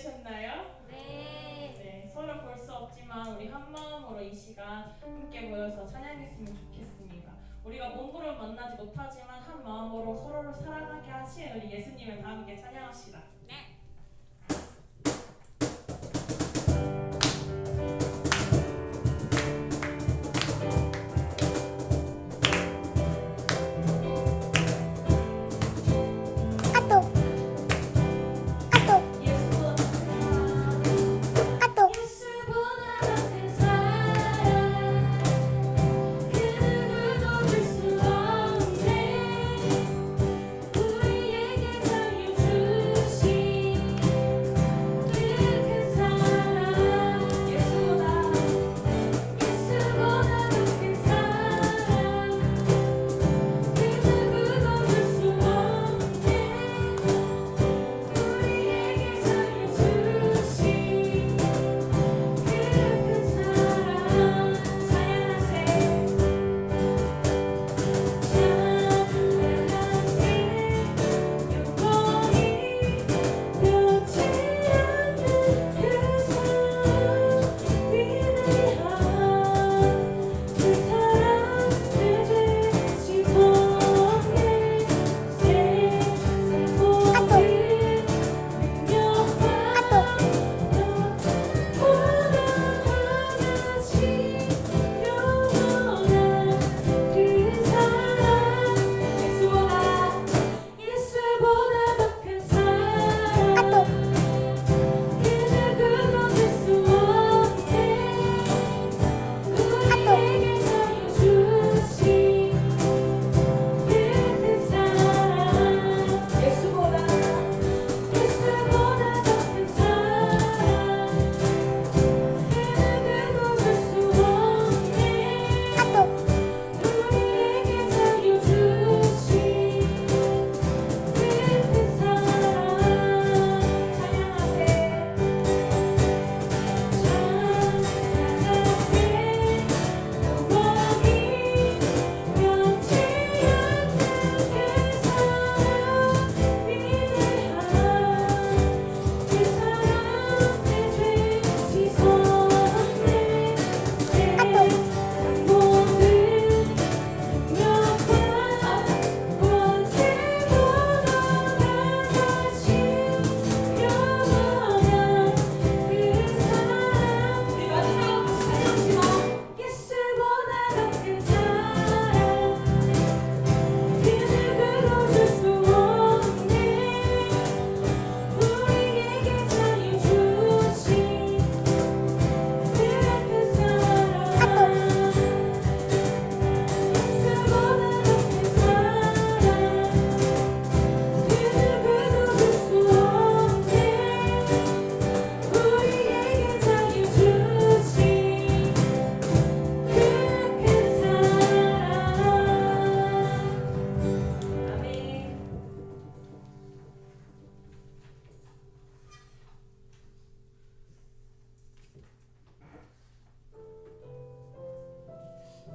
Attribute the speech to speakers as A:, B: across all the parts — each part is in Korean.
A: 되셨나요?
B: 네.
A: 네, 서로 볼 수 없지만 우리 한 마음으로 이 시간 함께 모여서 찬양했으면 좋겠습니다. 우리가 몸으로 만나지 못하지만 한 마음으로 서로를 사랑하게 하신 우리 예수님을 다 함께 찬양합시다.
B: 네.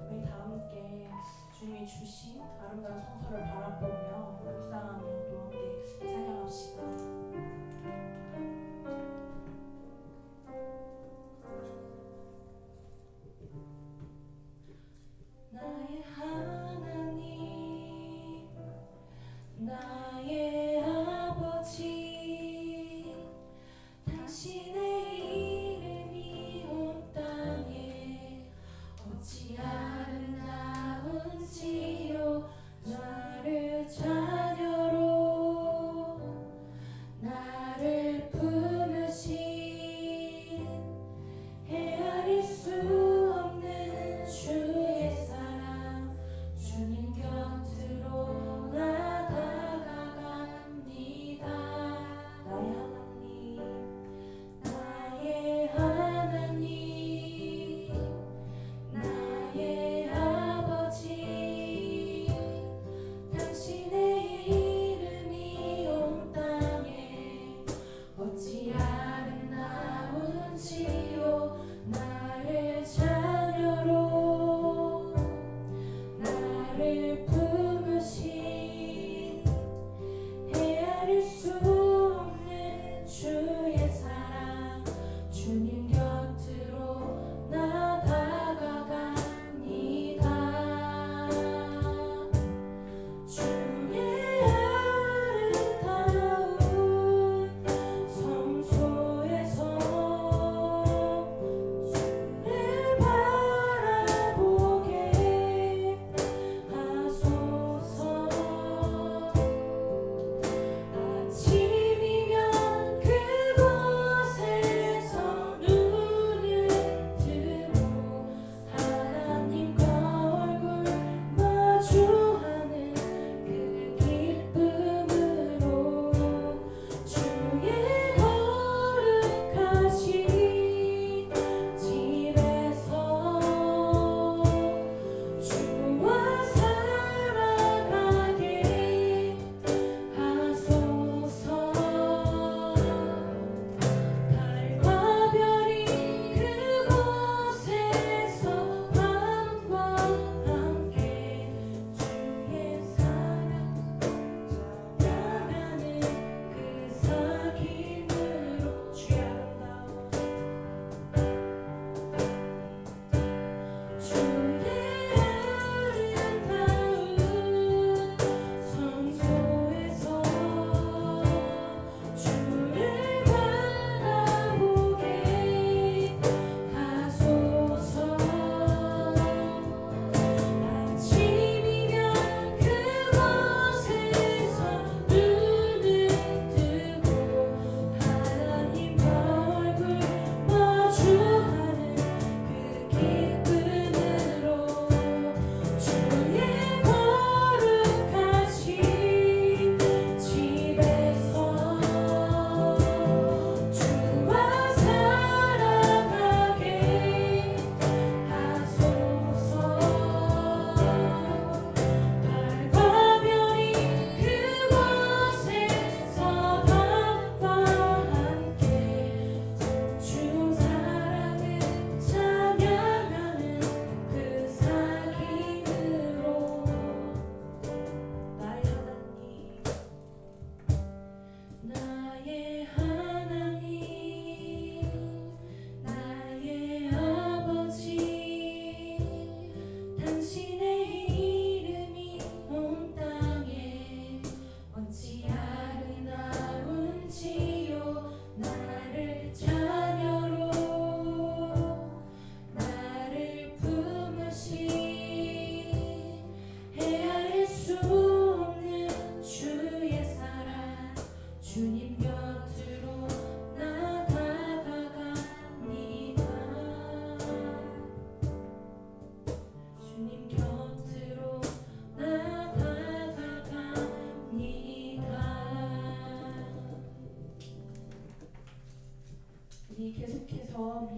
A: 우리 다 함께 주님이 주신 아름다운 성소를 바라보며 묵상하며 또 함께 찬양합시다. 나의 하나님, 나의 아버지, 당신의 이름이 온 땅에 어찌 아름다운지요. 나를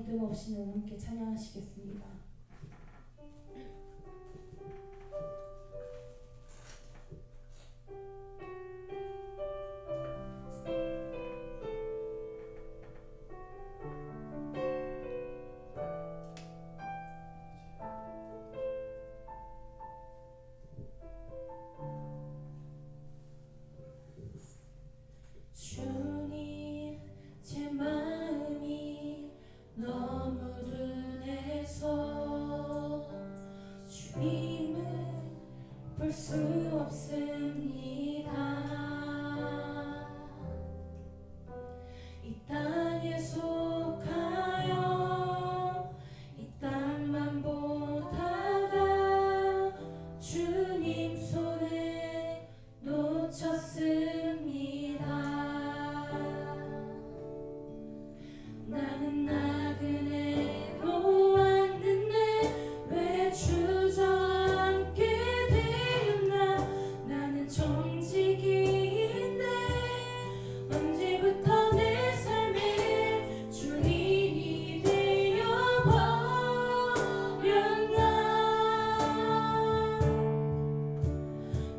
A: 빈틈없이는 함께 찬양하시겠습니다.
B: 주님, 제 마음이 너무 둔해서 주님을 볼 수 없습니다. 이 땅에 속하여 이 땅만 보다가 주님 손에 놓쳤습니다. 나는 나그네로 왔는데 왜 주저앉게 되었나. 나는 정직인데 언제부터 내 삶의 주인이 되어버렸나.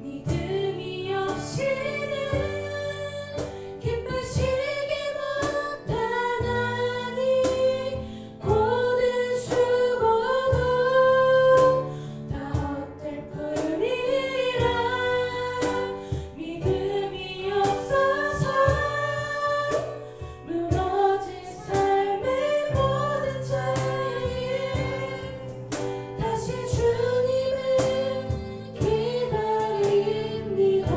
B: 믿음이 없이는 기쁘시게 못하나니 고든 수고도 다 헛될 뿐이라. 믿음이 없어서 무너진 삶의 모든 자리에 다시 주님을 기다립니다.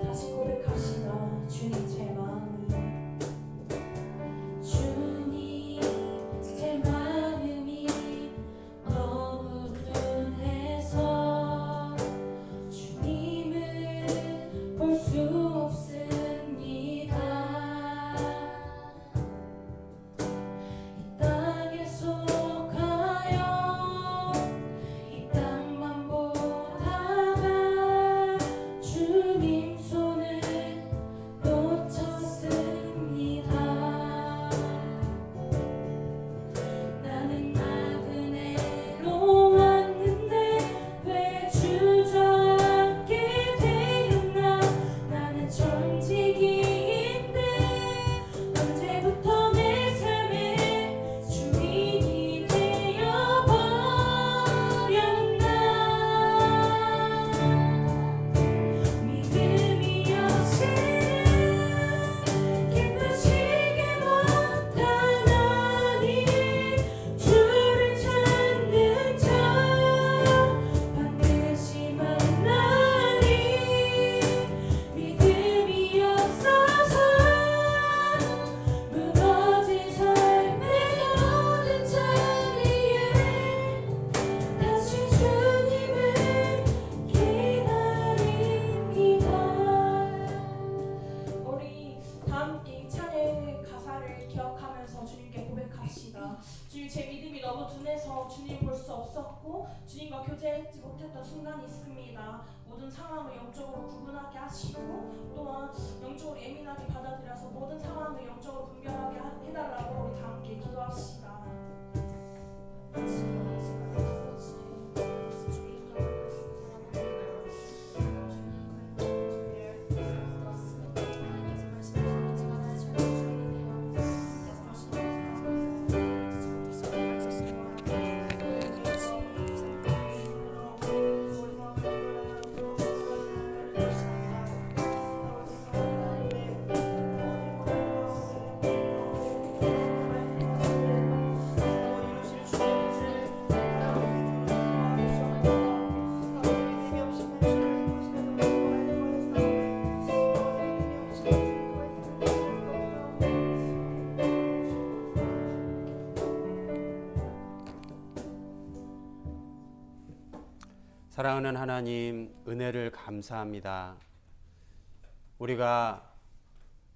A: 다시 고백합시다. 주님 제 마음이
B: 주님, 제 마음이 너무 둔해서 주님을 볼 수 없습니다. 이 땅에 속하여 이 땅만 보다가 주님 손을 놓쳤습니다. 나는 나그네로 왔는데 왜 주저앉게 되었나. 나는 정직인데 언제부터 내 삶의 주인이 되어버렸나. 믿음이 없이는 기쁘시게 못하나니 주를 찾는 자 반드시 만나리. 믿음이 없어서 무너진 삶의 모든 자리에 다시 주님을 기다립니다.
A: 우리 다 함께 이 찬양의 가사를 기억하면서 주님께 고백합시다. 주님, 제 믿음이 너무 둔해서 주님 볼 수 없었고 주님과 교제하지 못했던 순간이 있습니다. 모든 상황을 영적으로 구분하게 하시고 또한 영적으로 예민하게 받아들여서 모든 상황을 영적으로 분별하게 해달라고 우리 다 함께 기도합시다.
C: 사랑하는 하나님, 은혜를 감사합니다. 우리가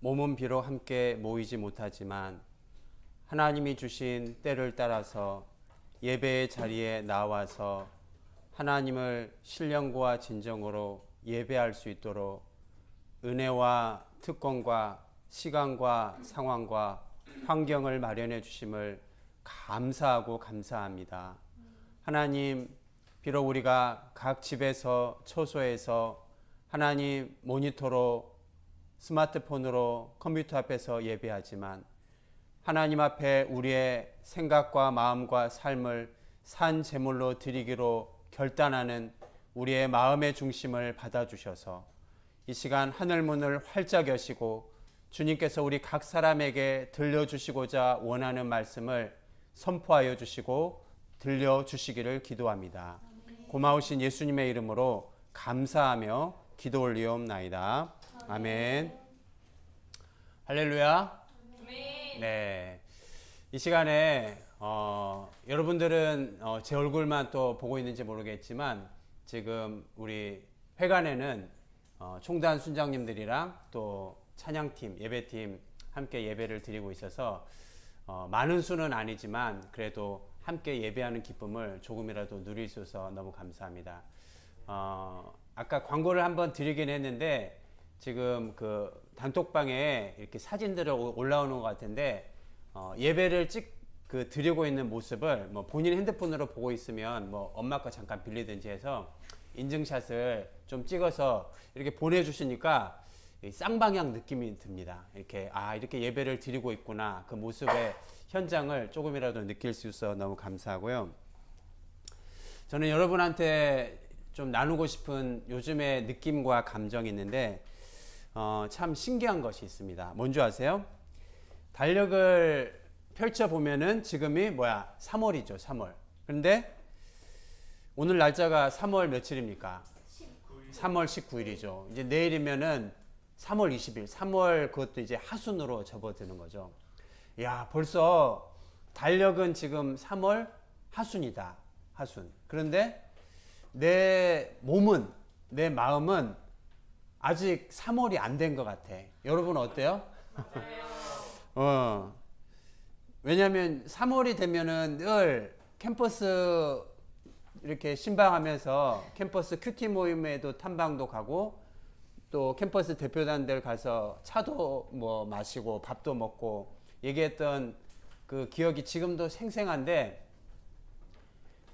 C: 몸은 비록 함께 모이지 못하지만 하나님이 주신 때를 따라서 예배의 자리에 나와서 하나님을 신령과 진정으로 예배할 수 있도록 은혜와 특권과 시간과 상황과 환경을 마련해 주심을 감사하고 감사합니다. 하나님, 비록 우리가 각 집에서 처소에서 하나님 모니터로 스마트폰으로 컴퓨터 앞에서 예배하지만 하나님 앞에 우리의 생각과 마음과 삶을 산 제물로 드리기로 결단하는 우리의 마음의 중심을 받아주셔서 이 시간 하늘문을 활짝 여시고 주님께서 우리 각 사람에게 들려주시고자 원하는 말씀을 선포하여 주시고 들려주시기를 기도합니다. 고마우신 예수님의 이름으로 감사하며 기도 올리옵나이다. 아멘. 할렐루야. 네. 이 시간에 여러분들은 제 얼굴만 또 보고 있는지 모르겠지만 지금 우리 회관에는 총단 순장님들이랑 또 찬양팀, 예배팀 함께 예배를 드리고 있어서 많은 수는 아니지만 그래도 함께 예배하는 기쁨을 조금이라도 누릴 수 있어서 너무 감사합니다. 아까 광고를 한번 드리긴 했는데 지금 그 단톡방에 이렇게 사진들이 올라오는 것 같은데 예배를 드리고 있는 모습을 뭐 본인 핸드폰으로 보고 있으면 뭐 엄마 거 잠깐 빌리든지 해서 인증샷을 좀 찍어서 이렇게 보내주시니까 쌍방향 느낌이 듭니다. 이렇게 이렇게 예배를 드리고 있구나, 그 모습의 현장을 조금이라도 느낄 수 있어 너무 감사하고요. 저는 여러분한테 좀 나누고 싶은 요즘의 느낌과 감정이 있는데 참 신기한 것이 있습니다. 뭔지 아세요? 달력을 펼쳐보면은 지금이 3월이죠. 3월. 그런데 오늘 날짜가 3월 며칠입니까? 3월 19일이죠. 이제 내일이면은 3월 20일, 3월 그것도 이제 하순으로 접어드는 거죠. 야, 벌써 달력은 지금 3월 하순이다. 하순. 그런데 내 몸은, 내 마음은 아직 3월이 안 된 것 같아. 여러분 어때요? 왜냐면 3월이 되면은 늘 캠퍼스 이렇게 신방하면서 캠퍼스 큐티 모임에도 탐방도 가고 또 캠퍼스 대표단들 가서 차도 뭐 마시고 밥도 먹고 얘기했던 그 기억이 지금도 생생한데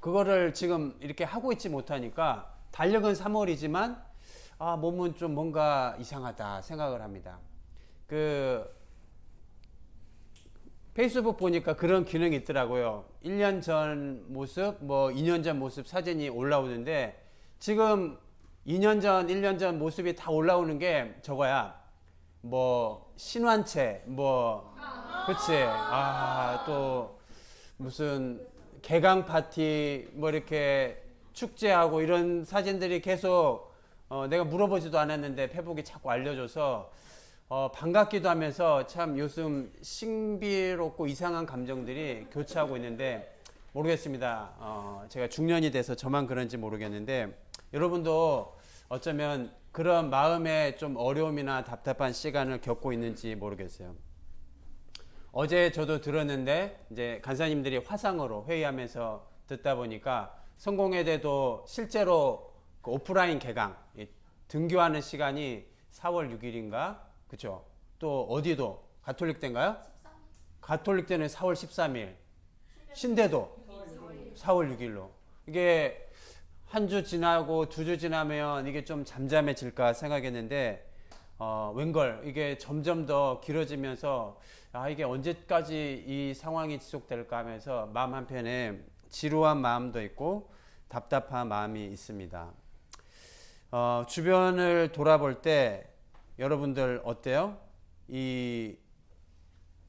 C: 그거를 지금 이렇게 하고 있지 못하니까 달력은 3월이지만 몸은 좀 뭔가 이상하다 생각을 합니다. 그 페이스북 보니까 그런 기능이 있더라고요. 1년 전 모습, 2년 전 모습 사진이 올라오는데 지금 2년 전, 1년 전 모습이 다 올라오는 게 저거야. 신환체, 그치? 또 무슨 개강 파티, 이렇게 축제하고 이런 사진들이 계속 내가 물어보지도 않았는데 페북이 자꾸 알려줘서 반갑기도 하면서 참 요즘 신비롭고 이상한 감정들이 교차하고 있는데 모르겠습니다. 제가 중년이 돼서 저만 그런지 모르겠는데 여러분도 어쩌면 그런 마음에 좀 어려움이나 답답한 시간을 겪고 있는지 모르겠어요. 어제 저도 들었는데 이제 간사님들이 화상으로 회의하면서 듣다 보니까 성공회대도 실제로 그 오프라인 개강 등교하는 시간이 4월 6일인가? 그쵸? 또 어디도 가톨릭대인가요? 가톨릭대는 4월 13일, 신대도 4월 6일로. 이게 한 주 지나고 2주 지나면 이게 좀 잠잠해질까 생각했는데 웬걸 이게 점점 더 길어지면서 이게 언제까지 이 상황이 지속될까 하면서 마음 한편에 지루한 마음도 있고 답답한 마음이 있습니다. 주변을 돌아볼 때 여러분들 어때요? 이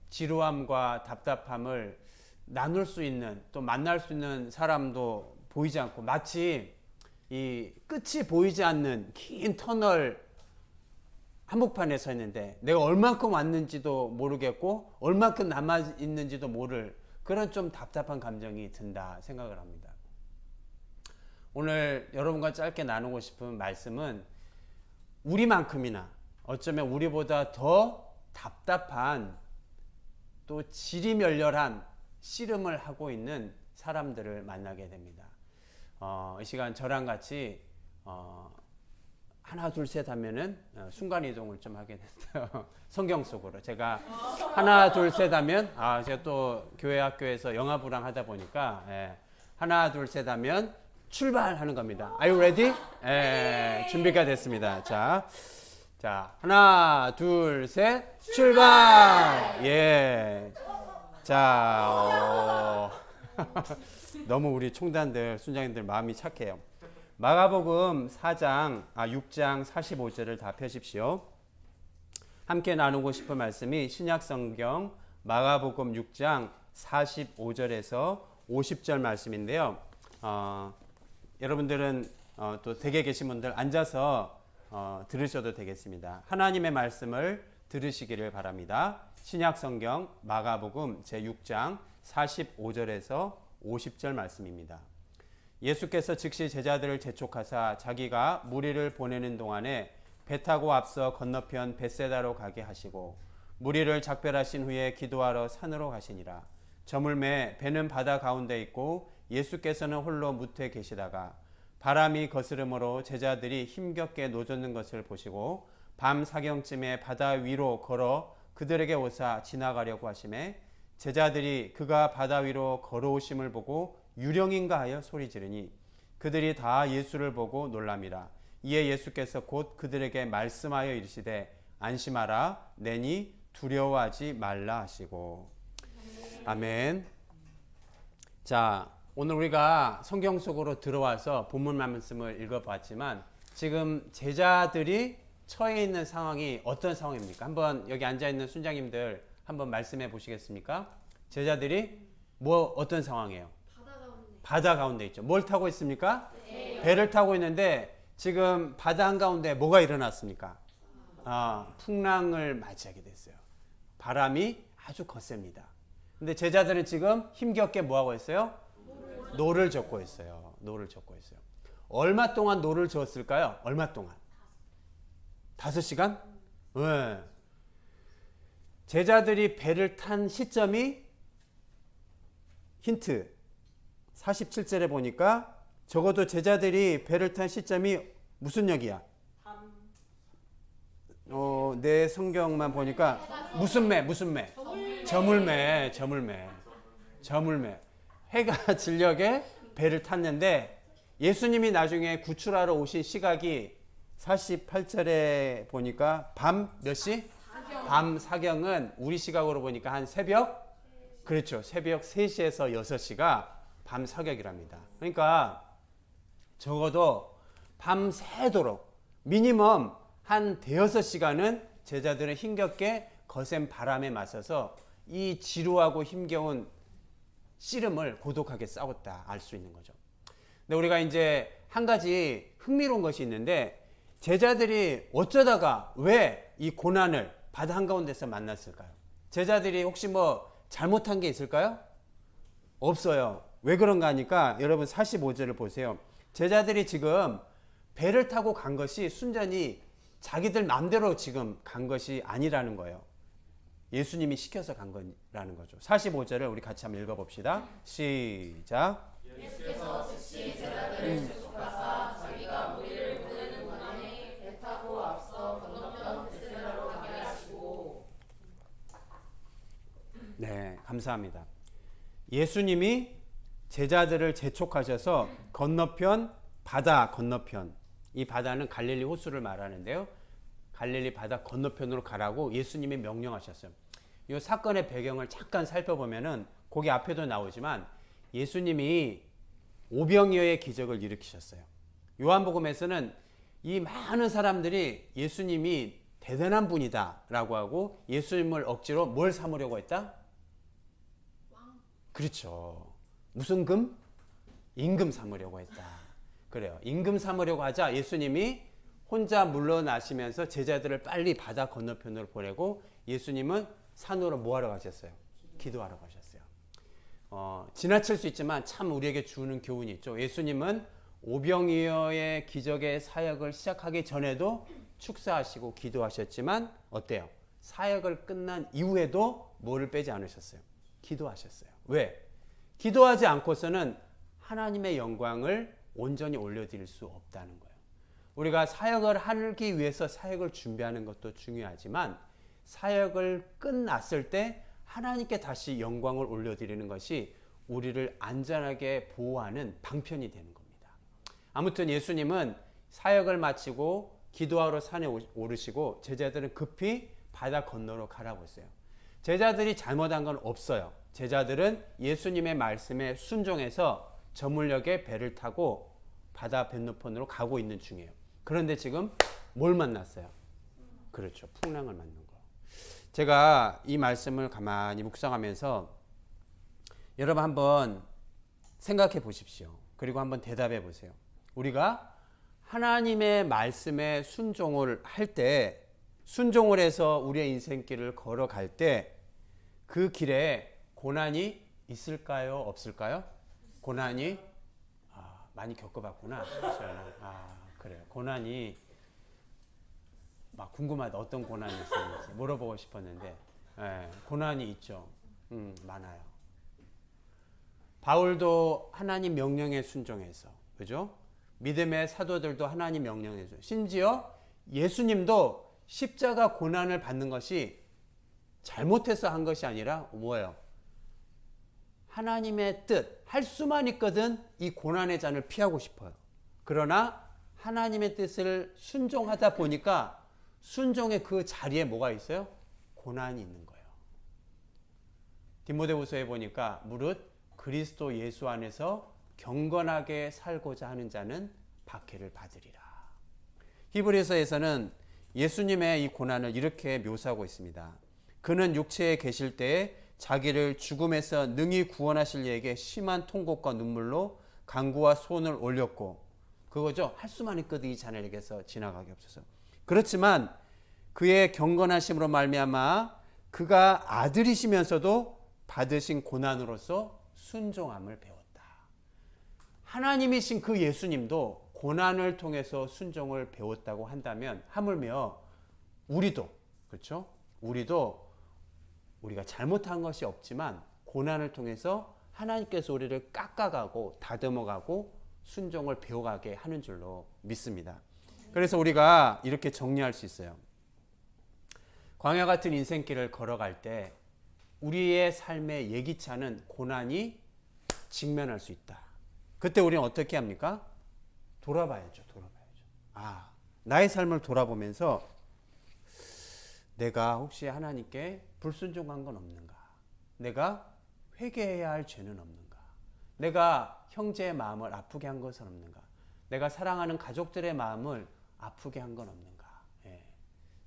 C: 지루함과 답답함을 나눌 수 있는 또 만날 수 있는 사람도 보이지 않고 마치 이 끝이 보이지 않는 긴 터널 한복판에 서 있는데 내가 얼만큼 왔는지도 모르겠고 얼만큼 남아 있는지도 모를 그런 좀 답답한 감정이 든다 생각을 합니다. 오늘 여러분과 짧게 나누고 싶은 말씀은 우리만큼이나 어쩌면 우리보다 더 답답한 또 지리멸렬한 씨름을 하고 있는 사람들을 만나게 됩니다. 이 시간 저랑 같이 하나 둘 셋 하면은 순간 이동을 좀 하게 됐어요. 성경 속으로 제가 하나 둘 셋 하면 제가 또 교회 학교에서 영화부랑 하다 보니까 하나 둘 셋 하면 출발하는 겁니다. Are you ready? 준비가 됐습니다. 자 하나 둘 셋 출발. 자 너무 우리 총단들 순장님들 마음이 착해요. 마가복음 6장 45절을 다 펴십시오. 함께 나누고 싶은 말씀이 신약성경 마가복음 6장 45절에서 50절 말씀인데요. 여러분들은 또 댁에 계신 분들 앉아서 들으셔도 되겠습니다. 하나님의 말씀을 들으시기를 바랍니다. 신약성경 마가복음 제6장 45절에서 50절 말씀입니다. 예수께서 즉시 제자들을 재촉하사 자기가 무리를 보내는 동안에 배 타고 앞서 건너편 벳세다로 가게 하시고 무리를 작별하신 후에 기도하러 산으로 가시니라. 저물매 배는 바다 가운데 있고 예수께서는 홀로 무태 계시다가 바람이 거스름으로 제자들이 힘겹게 노젓는 것을 보시고 밤 사경쯤에 바다 위로 걸어 그들에게 오사 지나가려고 하심에 제자들이 그가 바다 위로 걸어오심을 보고 유령인가 하여 소리 지르니 그들이 다 예수를 보고 놀랍니다. 이에 예수께서 곧 그들에게 말씀하여 이르시되 안심하라 내니 두려워하지 말라 하시고. 아멘. 자, 오늘 우리가 성경 속으로 들어와서 본문 말씀을 읽어봤지만 지금 제자들이 처해 있는 상황이 어떤 상황입니까? 한번 여기 앉아 있는 순장님들 한번 말씀해 보시겠습니까? 제자들이 어떤 상황이에요? 바다 가운데 있죠. 뭘 타고 있습니까? 배를 타고 있는데 지금 바다 한가운데 뭐가 일어났습니까? 풍랑을 맞이하게 됐어요. 바람이 아주 거셉니다. 근데 제자들은 지금 힘겹게 뭐하고 있어요? 노를 젓고 있어요. 얼마 동안 노를 저었을까요? 얼마 동안? 5시간? 네. 제자들이 배를 탄 시점이 힌트 47절에 보니까 적어도 제자들이 배를 탄 시점이 무슨 역이야? 내 성경만 보니까 무슨 매? 저물매. 해가 질녘에 배를 탔는데 예수님이 나중에 구출하러 오신 시각이 48절에 보니까 밤 몇 시? 밤 사경은 우리 시각으로 보니까 한 새벽 3시에서 6시가 밤 사격이랍니다. 그러니까 적어도 밤새도록 미니멈 한 대여섯 시간은 제자들은 힘겹게 거센 바람에 맞서서 이 지루하고 힘겨운 씨름을 고독하게 싸웠다 알 수 있는 거죠. 근데 우리가 이제 한 가지 흥미로운 것이 있는데 제자들이 어쩌다가 왜 이 고난을 바다 한가운데서 만났을까요? 제자들이 혹시 잘못한 게 있을까요? 없어요. 왜 그런가 하니까 여러분 45절을 보세요. 제자들이 지금 배를 타고 간 것이 순전히 자기들 마음대로 지금 간 것이 아니라는 거예요. 예수님이 시켜서 간 거라는 거죠. 45절을 우리 같이 한번 읽어봅시다. 시작.
D: 예수께서 즉시 제자들을 재촉하사 자기가 무리를 보내는 동안에 배 타고 앞서 건너편 벳세다로 가게 하시고.
C: 네, 감사합니다. 예수님이 제자들을 재촉하셔서 바다 건너편, 이 바다는 갈릴리 호수를 말하는데요. 갈릴리 바다 건너편으로 가라고 예수님이 명령하셨어요. 이 사건의 배경을 잠깐 살펴보면은 거기 앞에도 나오지만 예수님이 오병이어의 기적을 일으키셨어요. 요한복음에서는 이 많은 사람들이 예수님이 대단한 분이다라고 하고 예수님을 억지로 뭘 삼으려고 했다? 그렇죠. 무슨 금? 임금 삼으려고 했다. 그래요. 임금 삼으려고 하자 예수님이 혼자 물러나시면서 제자들을 빨리 바다 건너편으로 보내고 예수님은 산으로 뭐하러 가셨어요? 기도하러 가셨어요. 지나칠 수 있지만 참 우리에게 주는 교훈이 있죠. 예수님은 오병이어의 기적의 사역을 시작하기 전에도 축사하시고 기도하셨지만 어때요? 사역을 끝난 이후에도 뭐를 빼지 않으셨어요? 기도하셨어요. 왜? 기도하지 않고서는 하나님의 영광을 온전히 올려드릴 수 없다는 거예요. 우리가 사역을 하기 위해서 사역을 준비하는 것도 중요하지만 사역을 끝났을 때 하나님께 다시 영광을 올려드리는 것이 우리를 안전하게 보호하는 방편이 되는 겁니다. 아무튼 예수님은 사역을 마치고 기도하러 산에 오르시고 제자들은 급히 바다 건너로 가라고 했어요. 제자들이 잘못한 건 없어요. 제자들은 예수님의 말씀에 순종해서 저물녘에 배를 타고 바다 건너편으로 가고 있는 중이에요. 그런데 지금 뭘 만났어요? 그렇죠. 풍랑을 만난 거. 제가 이 말씀을 가만히 묵상하면서 여러분 한번 생각해 보십시오. 그리고 한번 대답해 보세요. 우리가 하나님의 말씀에 순종을 할 때, 순종을 해서 우리의 인생길을 걸어갈 때 그 길에 고난이 있을까요? 없을까요? 고난이 많이 겪어봤구나. 그래요. 고난이 막 궁금하다. 어떤 고난이 있었는지 물어보고 싶었는데 고난이 있죠. 많아요. 바울도 하나님 명령에 순종해서, 그죠? 믿음의 사도들도 하나님 명령해서, 심지어 예수님도 십자가 고난을 받는 것이 잘못해서 한 것이 아니라 뭐예요? 하나님의 뜻, 할 수만 있거든 이 고난의 잔을 피하고 싶어요. 그러나 하나님의 뜻을 순종하다 보니까 순종의 그 자리에 뭐가 있어요? 고난이 있는 거예요. 디모데후서에 보니까 무릇 그리스도 예수 안에서 경건하게 살고자 하는 자는 박해를 받으리라. 히브리서에서는 예수님의 이 고난을 이렇게 묘사하고 있습니다. 그는 육체에 계실 때에 자기를 죽음에서 능히 구원하실 이에게 심한 통곡과 눈물로 간구와 소원을 올렸고, 그거죠. 할 수만 있거든 이 자네에게서 지나가게 없어서. 그렇지만 그의 경건하심으로 말미암아 그가 아들이시면서도 받으신 고난으로서 순종함을 배웠다. 하나님이신 그 예수님도 고난을 통해서 순종을 배웠다고 한다면 하물며 우리도, 그렇죠? 우리가 잘못한 것이 없지만 고난을 통해서 하나님께서 우리를 깎아가고 다듬어가고 순종을 배워가게 하는 줄로 믿습니다. 그래서 우리가 이렇게 정리할 수 있어요. 광야 같은 인생길을 걸어갈 때 우리의 삶에 예기치 않은 고난이 직면할 수 있다. 그때 우리는 어떻게 합니까? 돌아봐야죠. 나의 삶을 돌아보면서 내가 혹시 하나님께 불순종한 건 없는가? 내가 회개해야 할 죄는 없는가? 내가 형제의 마음을 아프게 한 것은 없는가? 내가 사랑하는 가족들의 마음을 아프게 한 건 없는가?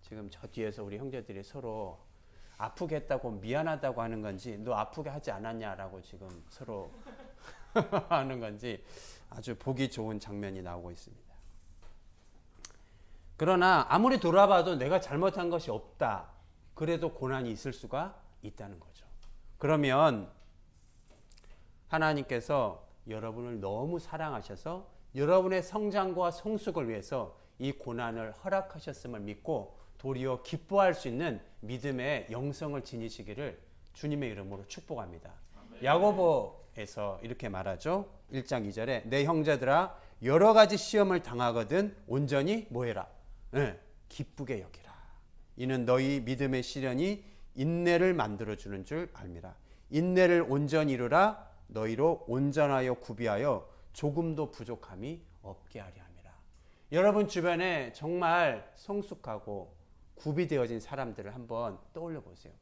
C: 지금 저 뒤에서 우리 형제들이 서로 아프게 했다고 미안하다고 하는 건지 너 아프게 하지 않았냐라고 지금 서로 하는 건지 아주 보기 좋은 장면이 나오고 있습니다. 그러나 아무리 돌아봐도 내가 잘못한 것이 없다. 그래도 고난이 있을 수가 있다는 거죠. 그러면 하나님께서 여러분을 너무 사랑하셔서 여러분의 성장과 성숙을 위해서 이 고난을 허락하셨음을 믿고 도리어 기뻐할 수 있는 믿음의 영성을 지니시기를 주님의 이름으로 축복합니다. 야고보에서 이렇게 말하죠. 1장 2절에 내 형제들아 여러 가지 시험을 당하거든 온전히 뭐해라? 기쁘게 여기라. 이는 너희 믿음의 시련이 인내를 만들어주는 줄 알미라. 인내를 온전히 이루라. 너희로 온전하여 구비하여 조금도 부족함이 없게 하려 함이라. 여러분 주변에 정말 성숙하고 구비되어진 사람들을 한번 떠올려 보세요.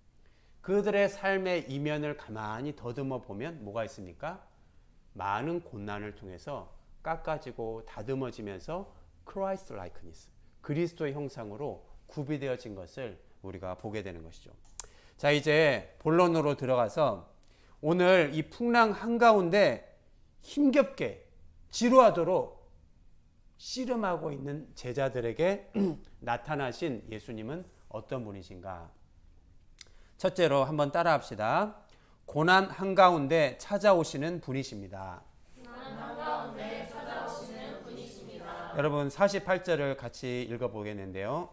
C: 그들의 삶의 이면을 가만히 더듬어 보면 뭐가 있습니까? 많은 고난을 통해서 깎아지고 다듬어지면서 Christ likeness, 그리스도의 형상으로 구비되어진 것을 우리가 보게 되는 것이죠. 자, 이제 본론으로 들어가서 오늘 이 풍랑 한가운데 힘겹게 지루하도록 씨름하고 있는 제자들에게 나타나신 예수님은 어떤 분이신가? 첫째로 한번 따라합시다. 고난 한가운데 찾아오시는 분이십니다. 여러분 48절을 같이 읽어보겠는데요.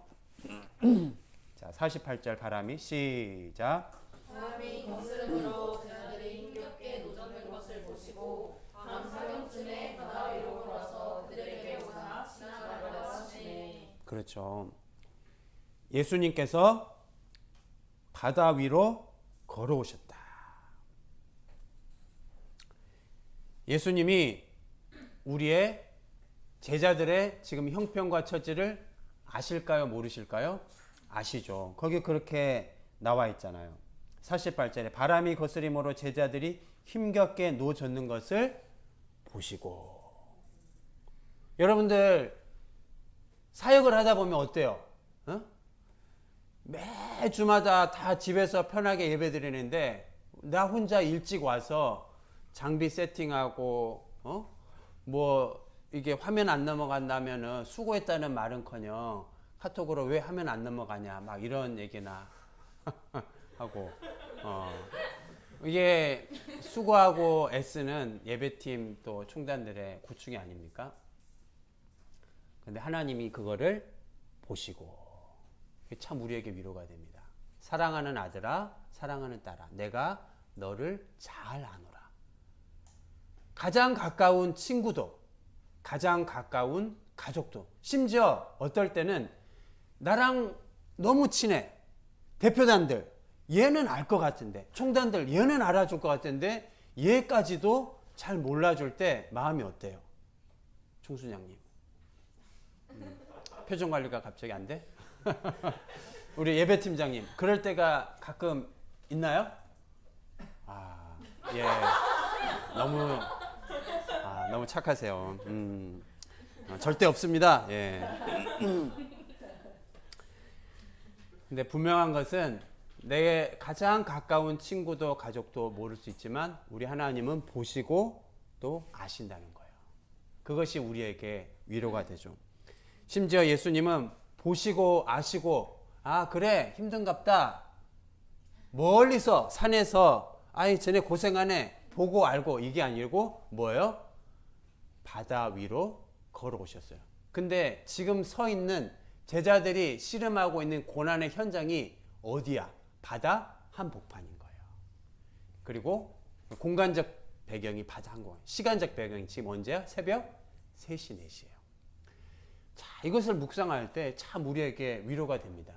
C: 자, 48절 바람이 시작.
D: 바람이 거스름으로 제자들이 힘겹게 노전된 것을 보시고 밤 사경쯤에 바다 위로 걸어서 그들에게 오사 지나가려고
C: 그렇죠. 예수님께서 바다 위로 걸어오셨다. 예수님이 우리의 제자들의 지금 형편과 처지를 아실까요? 모르실까요? 아시죠. 거기 그렇게 나와 있잖아요. 48절에 바람이 거스림으로 제자들이 힘겹게 노젓는 것을 보시고. 여러분들 사역을 하다 보면 어때요? 매주마다 다 집에서 편하게 예배 드리는데 나 혼자 일찍 와서 장비 세팅하고 뭐 이게 화면 안 넘어간다면은 수고했다는 말은커녕 카톡으로 왜 화면 안 넘어가냐 막 이런 얘기나 하고 이게 수고하고 애쓰는 예배팀 또 총단들의 고충이 아닙니까? 근데 하나님이 그거를 보시고 참 우리에게 위로가 됩니다. 사랑하는 아들아, 사랑하는 딸아, 내가 너를 잘 아노라. 가장 가까운 친구도, 가장 가까운 가족도, 심지어 어떨 때는 나랑 너무 친해. 대표단들, 얘는 알 것 같은데, 총단들, 얘는 알아줄 것 같은데, 얘까지도 잘 몰라줄 때 마음이 어때요? 총순양님. 표정 관리가 갑자기 안 돼? 우리 예배팀장님, 그럴 때가 가끔 있나요? 예. 너무 착하세요. 절대 없습니다. 예. 근데 분명한 것은 내 가장 가까운 친구도 가족도 모를 수 있지만 우리 하나님은 보시고 또 아신다는 거예요. 그것이 우리에게 위로가 되죠. 심지어 예수님은 보시고 아시고 그래 힘든갑다 멀리서 산에서 쟤네 고생하네 보고 알고 이게 아니고 뭐예요? 바다 위로 걸어오셨어요. 근데 지금 서 있는 제자들이 씨름하고 있는 고난의 현장이 어디야? 바다 한복판인 거예요. 그리고 공간적 배경이 바다 한복판, 시간적 배경이 지금 언제야? 새벽 3시, 4시예요. 자, 이것을 묵상할 때 참 우리에게 위로가 됩니다.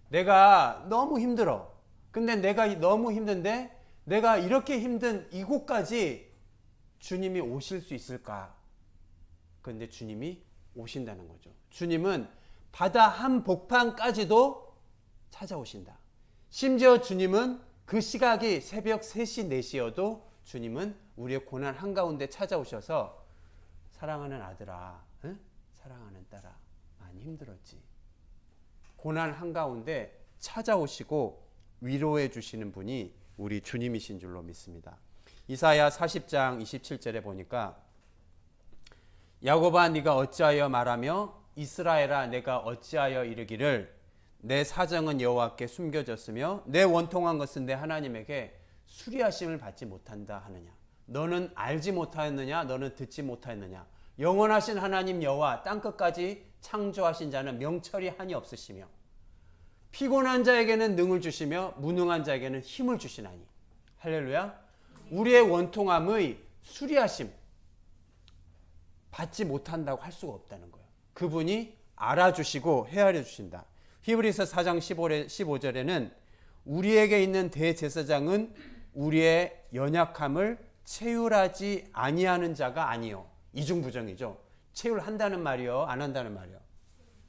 C: 내가 너무 힘들어. 근데 내가 너무 힘든데 내가 이렇게 힘든 이곳까지 주님이 오실 수 있을까? 그런데 주님이 오신다는 거죠. 주님은 바다 한복판까지도 찾아오신다. 심지어 주님은 그 시각이 새벽 3시, 4시여도 주님은 우리의 고난 한가운데 찾아오셔서 사랑하는 아들아, 사랑하는 딸아, 많이 힘들었지. 고난 한가운데 찾아오시고 위로해 주시는 분이 우리 주님이신 줄로 믿습니다. 이사야 40장 27절에 보니까 야곱아 네가 어찌하여 말하며 이스라엘아 내가 어찌하여 이르기를 내 사정은 여호와께 숨겨졌으며 내 원통한 것은 내 하나님에게 수리하심을 받지 못한다 하느냐. 너는 알지 못하였느냐? 너는 듣지 못하였느냐? 영원하신 하나님 여호와 땅끝까지 창조하신 자는 명철이 한이 없으시며 피곤한 자에게는 능을 주시며 무능한 자에게는 힘을 주시나니. 할렐루야. 우리의 원통함의 수리하심 받지 못한다고 할 수가 없다는 거예요. 그분이 알아주시고 헤아려 주신다. 히브리서 4장 15절에는 우리에게 있는 대제사장은 우리의 연약함을 체휼하지 아니하는 자가 아니요. 이중부정이죠. 체휼한다는 말이요, 안 한다는 말이요.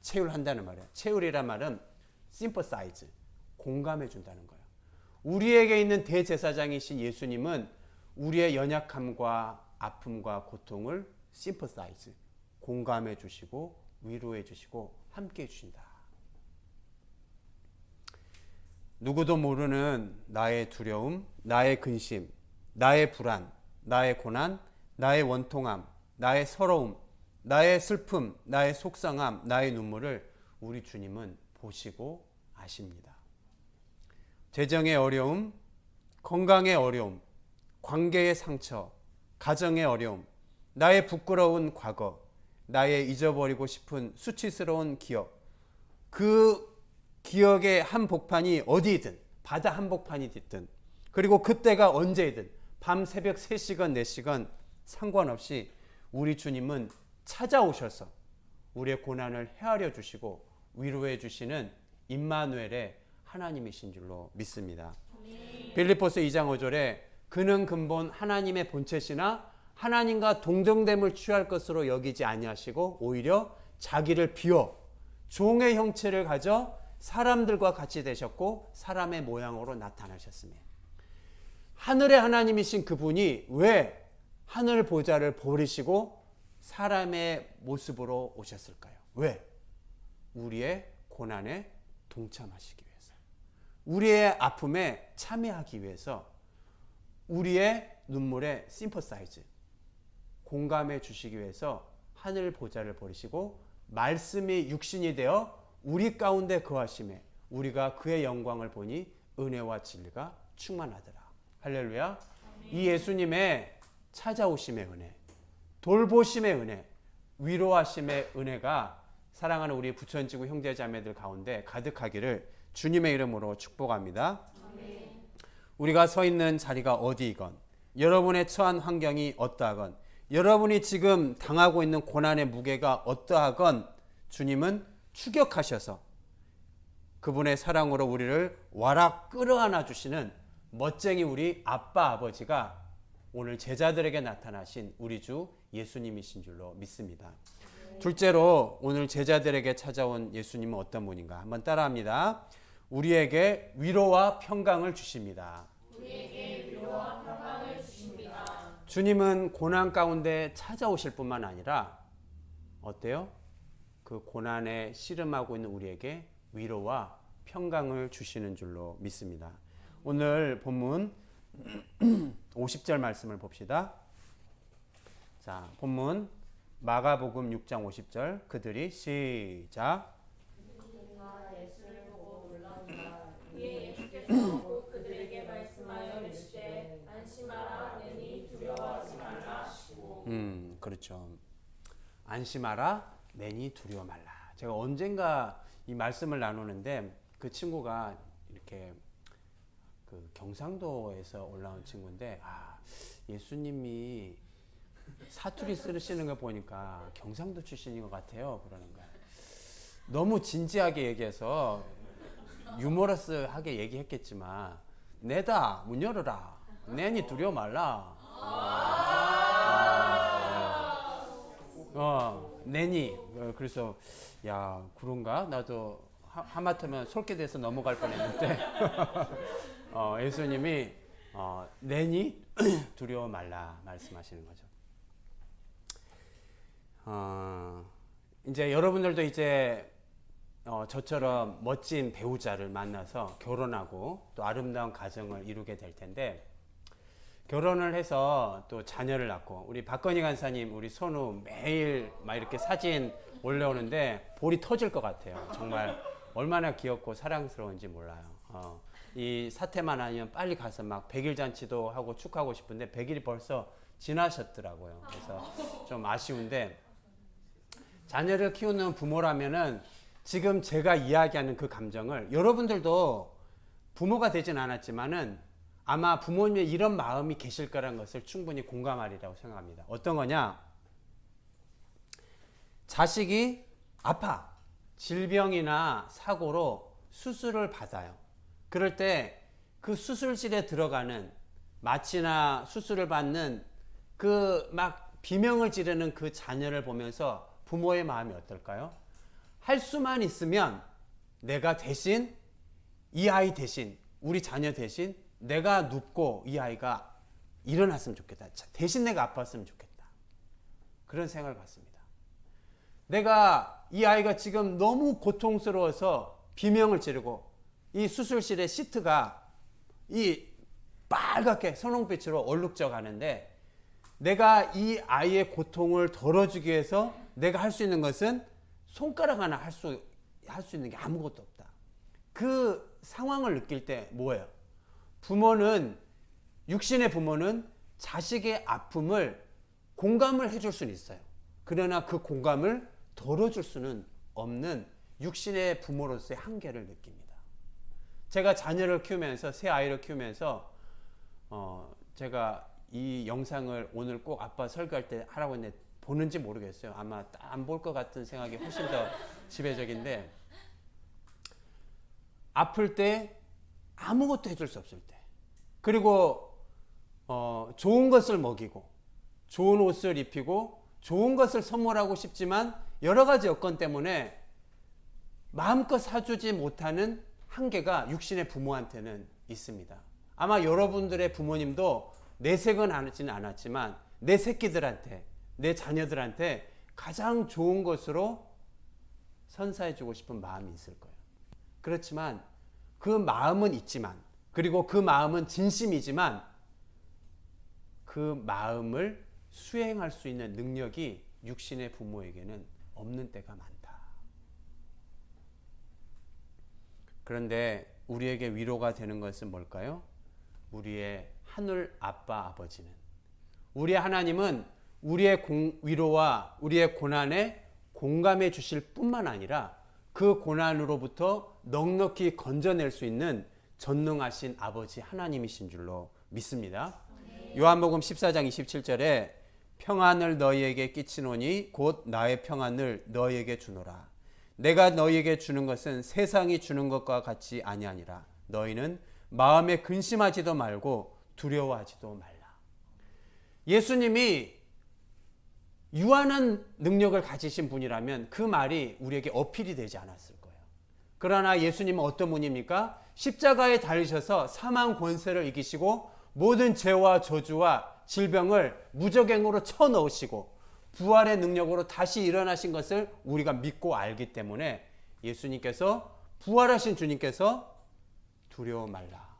C: 체휼한다는 말이에요. 체휼이란 말은 sympathize, 공감해 준다는 거예요. 우리에게 있는 대제사장이신 예수님은 우리의 연약함과 아픔과 고통을 sympathize, 공감해 주시고 위로해 주시고 함께 해 주신다. 누구도 모르는 나의 두려움, 나의 근심, 나의 불안, 나의 고난, 나의 원통함, 나의 서러움, 나의 슬픔, 나의 속상함, 나의 눈물을 우리 주님은 보시고 아십니다. 재정의 어려움, 건강의 어려움, 관계의 상처, 가정의 어려움, 나의 부끄러운 과거, 나의 잊어버리고 싶은 수치스러운 기억, 그 기억의 한복판이 어디든 바다 한복판이 됐든 그리고 그때가 언제이든 밤 새벽 3시간 4시간 상관없이 우리 주님은 찾아오셔서 우리의 고난을 헤아려 주시고 위로해 주시는 임마누엘의 하나님이신 줄로 믿습니다. 빌립보서 2장 5절에 그는 근본 하나님의 본체시나 하나님과 동정됨을 취할 것으로 여기지 아니하시고 오히려 자기를 비워 종의 형체를 가져 사람들과 같이 되셨고 사람의 모양으로 나타나셨으며 하늘의 하나님이신 그분이 왜 하늘 보좌를 버리시고 사람의 모습으로 오셨을까요? 왜? 우리의 고난에 동참하시기 위해서, 우리의 아픔에 참여하기 위해서, 우리의 눈물에 심퍼사이즈, 공감해 주시기 위해서 하늘 보좌를 버리시고 말씀이 육신이 되어 우리 가운데 거하심에 우리가 그의 영광을 보니 은혜와 진리가 충만하더라. 할렐루야. 이 예수님의 찾아오심의 은혜, 돌보심의 은혜, 위로하심의 은혜가 사랑하는 우리 부천지구 형제자매들 가운데 가득하기를 주님의 이름으로 축복합니다. 우리가 서 있는 자리가 어디이건, 여러분의 처한 환경이 어떠하건, 여러분이 지금 당하고 있는 고난의 무게가 어떠하건 주님은 추격하셔서 그분의 사랑으로 우리를 와락 끌어안아 주시는 멋쟁이 우리 아빠 아버지가 오늘 제자들에게 나타나신 우리 주 예수님이신 줄로 믿습니다. 둘째로 오늘 제자들에게 찾아온 예수님은 어떤 분인가 한번 따라합니다. 우리에게 위로와 평강을 주십니다. 주님은 고난 가운데 찾아오실 뿐만 아니라 어때요? 그 고난에 씨름하고 있는 우리에게 위로와 평강을 주시는 줄로 믿습니다. 오늘 본문 50절 말씀을 봅시다. 자, 본문 마가복음 6장 50절 그들이 시작.
A: 이에 예수께서 그들에게 말씀하여 이르시되 안심하라 내니 두려워하지 말라 하시고.
C: 그렇죠. 안심하라 내니 두려워 말라. 제가 언젠가 이 말씀을 나누는데 그 친구가 이렇게 그 경상도에서 올라온 친구인데 예수님이 사투리 쓰시는 거 보니까 경상도 출신인 것 같아요. 그러는 거야. 너무 진지하게 얘기해서 유머러스하게 얘기했겠지만 내다 문 열어라 내니 두려워 말라. 내니. 그래서 야 그런가 나도 하마터면 솔게 돼서 넘어갈 뻔했는데 예수님이 내니 두려워 말라 말씀하시는 거죠. 이제 여러분들도 이제 저처럼 멋진 배우자를 만나서 결혼하고 또 아름다운 가정을 이루게 될 텐데 결혼을 해서 또 자녀를 낳고 우리 박건희 간사님 우리 손우 매일 막 이렇게 사진 올려오는데 볼이 터질 것 같아요. 정말 얼마나 귀엽고 사랑스러운지 몰라요. 이 사태만 아니면 빨리 가서 막 100일 잔치도 하고 축하하고 싶은데 100일이 벌써 지나셨더라고요. 그래서 좀 아쉬운데 자녀를 키우는 부모라면은 지금 제가 이야기하는 그 감정을 여러분들도 부모가 되진 않았지만은 아마 부모님의 이런 마음이 계실 거라는 것을 충분히 공감하리라고 생각합니다. 어떤 거냐? 자식이 아파 질병이나 사고로 수술을 받아요. 그럴 때 그 수술실에 들어가는 마취나 수술을 받는 그 막 비명을 지르는 그 자녀를 보면서 부모의 마음이 어떨까요? 할 수만 있으면 내가 대신 이 아이 대신 우리 자녀 대신 내가 눕고 이 아이가 일어났으면 좋겠다. 대신 내가 아팠으면 좋겠다. 그런 생각을 갖습니다. 내가 이 아이가 지금 너무 고통스러워서 비명을 지르고 이 수술실의 시트가 이 빨갛게 선홍빛으로 얼룩져 가는데 내가 이 아이의 고통을 덜어주기 위해서 내가 할 수 있는 것은 손가락 하나 할 수 있는 게 아무것도 없다. 그 상황을 느낄 때 뭐예요? 육신의 부모는 자식의 아픔을 공감을 해줄 수는 있어요. 그러나 그 공감을 덜어줄 수는 없는 육신의 부모로서의 한계를 느낍니다. 제가 자녀를 키우면서 새 아이를 키우면서 제가 이 영상을 오늘 꼭 아빠 설교할 때 하라고 했는데 보는지 모르겠어요. 아마 안 볼 것 같은 생각이 훨씬 더 지배적인데 아플 때 아무것도 해줄 수 없을 때, 그리고 좋은 것을 먹이고 좋은 옷을 입히고 좋은 것을 선물하고 싶지만 여러 가지 여건 때문에 마음껏 사주지 못하는 한계가 육신의 부모한테는 있습니다. 아마 여러분들의 부모님도 내색은 하지는 않았지만 내 새끼들한테, 내 자녀들한테 가장 좋은 것으로 선사해주고 싶은 마음이 있을 거예요. 그렇지만 그 마음은 있지만, 그리고 그 마음은 진심이지만 그 마음을 수행할 수 있는 능력이 육신의 부모에게는 없는 때가 많다. 그런데 우리에게 위로가 되는 것은 뭘까요? 우리의 하늘 아빠 아버지는, 우리의 하나님은 우리의 위로와 우리의 고난에 공감해 주실 뿐만 아니라 그 고난으로부터 넉넉히 건져낼 수 있는 전능하신 아버지 하나님이신 줄로 믿습니다. 요한복음 14장 27절에 평안을 너희에게 끼치노니 곧 나의 평안을 너희에게 주노라. 내가 너희에게 주는 것은 세상이 주는 것과 같이 아니하니라. 너희는 마음에 근심하지도 말고 두려워하지도 말라. 예수님이 유한한 능력을 가지신 분이라면 그 말이 우리에게 어필이 되지 않았을 거예요. 그러나 예수님은 어떤 분입니까? 십자가에 달리셔서 사망 권세를 이기시고 모든 죄와 저주와 질병을 무적행으로 쳐넣으시고 부활의 능력으로 다시 일어나신 것을 우리가 믿고 알기 때문에 예수님께서, 부활하신 주님께서 두려워 말라,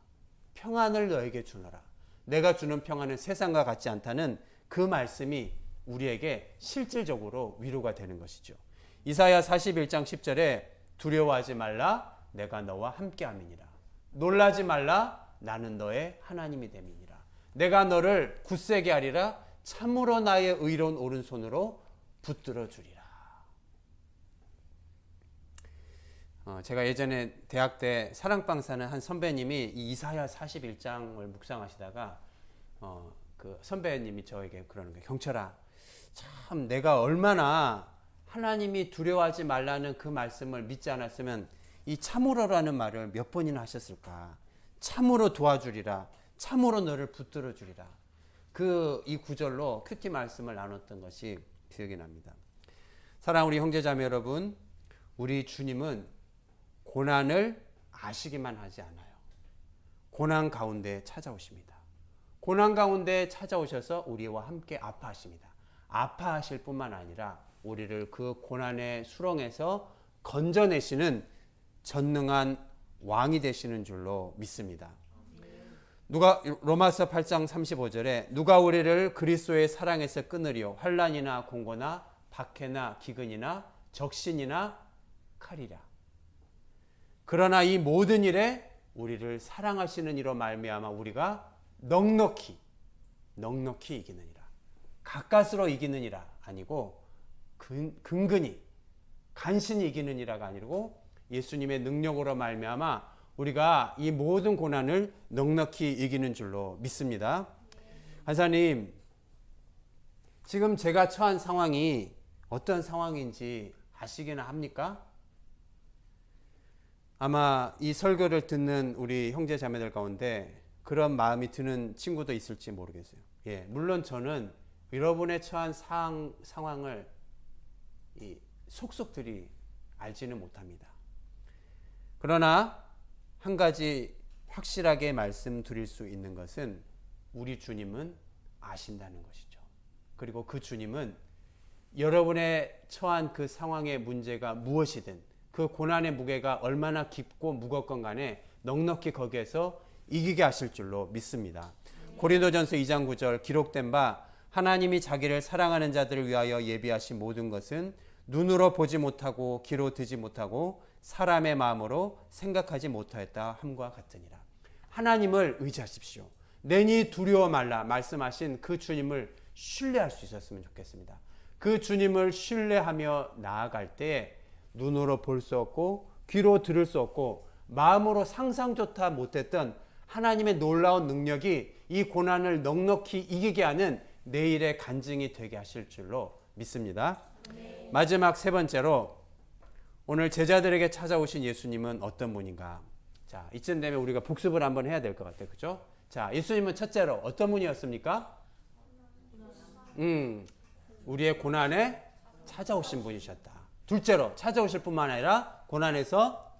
C: 평안을 너에게 주노라, 내가 주는 평안은 세상과 같지 않다는 그 말씀이 우리에게 실질적으로 위로가 되는 것이죠. 이사야 41장 10절에 두려워하지 말라, 내가 너와 함께함이니라. 놀라지 말라, 나는 너의 하나님이 됨이니라. 내가 너를 굳세게 하리라, 참으로 나의 의로운 오른손으로 붙들어 주리라. 제가 예전에 대학 때 사랑방 사는 한 선배님이 이 이사야 41장을 묵상하시다가 그 선배님이 저에게 그러는 거예요. 경철아, 참 내가 얼마나 하나님이 두려워하지 말라는 그 말씀을 믿지 않았으면 이 참으로라는 말을 몇 번이나 하셨을까. 참으로 도와주리라, 참으로 너를 붙들어 주리라. 이 구절로 큐티 말씀을 나눴던 것이 기억이 납니다. 사랑하는 우리 형제자매 여러분, 우리 주님은 고난을 아시기만 하지 않아요. 고난 가운데 찾아오십니다. 고난 가운데 찾아오셔서 우리와 함께 아파하십니다. 아파하실 뿐만 아니라 우리를 그 고난의 수렁에서 건져내시는 전능한 왕이 되시는 줄로 믿습니다. 로마서 8장 35절에 누가 우리를 그리스도의 사랑에서 끊으리요, 환난이나 공고나 박해나 기근이나 적신이나 칼이라. 그러나 이 모든 일에 우리를 사랑하시는 이로 말미암아 우리가 넉넉히 이기느니라. 가까스로 이기느니라 아니고 근근히 간신히 이기느니라가 아니고 예수님의 능력으로 말미암아 우리가 이 모든 고난을 넉넉히 이기는 줄로 믿습니다. 하사님, 지금 제가 처한 상황이 어떤 상황인지 아시기나 합니까? 아마 이 설교를 듣는 우리 형제 자매들 가운데 그런 마음이 드는 친구도 있을지 모르겠어요. 예, 물론 저는 여러분의 처한 상황을 속속들이 알지는 못합니다. 그러나 한 가지 확실하게 말씀드릴 수 있는 것은 우리 주님은 아신다는 것이죠. 그리고 그 주님은 여러분의 처한 그 상황의 문제가 무엇이든 그 고난의 무게가 얼마나 깊고 무겁건 간에 넉넉히 거기에서 이기게 하실 줄로 믿습니다. 고린도전서 2장 9절 기록된 바 하나님이 자기를 사랑하는 자들을 위하여 예비하신 모든 것은 눈으로 보지 못하고 귀로 듣지 못하고 사람의 마음으로 생각하지 못하였다 함과 같으니라. 하나님을 의지하십시오. 내니 두려워 말라 말씀하신 그 주님을 신뢰할 수 있었으면 좋겠습니다. 그 주님을 신뢰하며 나아갈 때 눈으로 볼 수 없고 귀로 들을 수 없고 마음으로 상상조차 못했던 하나님의 놀라운 능력이 이 고난을 넉넉히 이기게 하는 내일의 간증이 되게 하실 줄로 믿습니다. 마지막 세 번째로 오늘 제자들에게 찾아오신 예수님은 어떤 분인가? 자, 이쯤 되면 우리가 복습을 한번 해야 될 것 같아요. 그죠? 자, 예수님은 첫째로 어떤 분이었습니까? 우리의 고난에 찾아오신 분이셨다. 둘째로 찾아오실 뿐만 아니라 고난에서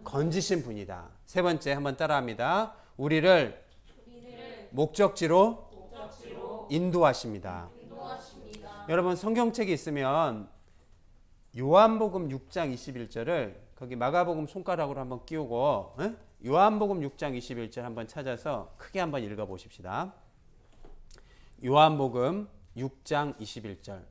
C: 건지신 분이다. 세 번째 한번 따라합니다. 우리를 목적지로 인도하십니다. 여러분 성경책이 있으면 요한복음 6장 21절을 거기 마가복음 손가락으로 한번 끼우고 요한복음 6장 21절 한번 찾아서 크게 한번 읽어보십시다. 요한복음 6장 21절.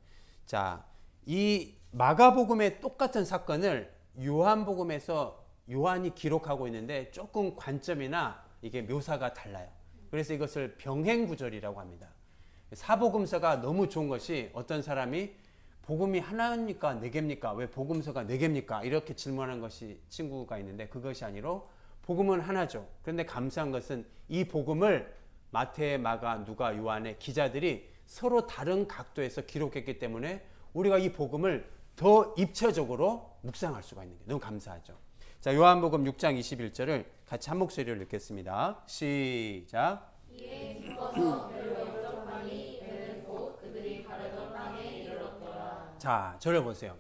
C: 자, 이 마가복음의 똑같은 사건을 요한복음에서 요한이 기록하고 있는데 조금 관점이나 이게 묘사가 달라요. 그래서 이것을 병행구절이라고 합니다. 사복음서가 너무 좋은 것이 어떤 사람이 복음이 하나입니까? 네 개입니까? 왜 복음서가 네 개입니까? 이렇게 질문하는 것이 친구가 있는데 그것이 아니로 복음은 하나죠. 그런데 감사한 것은 이 복음을 마태, 마가, 누가, 요한의 기자들이 서로 다른 각도에서 기록했기 때문에 우리가 이 복음을 더 입체적으로 묵상할 수가 있는 게 너무 감사하죠. 자, 요한복음 6장 21절을 같이 한 목소리로 읽겠습니다. 시작.
D: 이에 기뻐서 배로 영접하니 배는 곧 그들이 가려던 땅에 이르렀더라.
C: 자, 저를 보세요.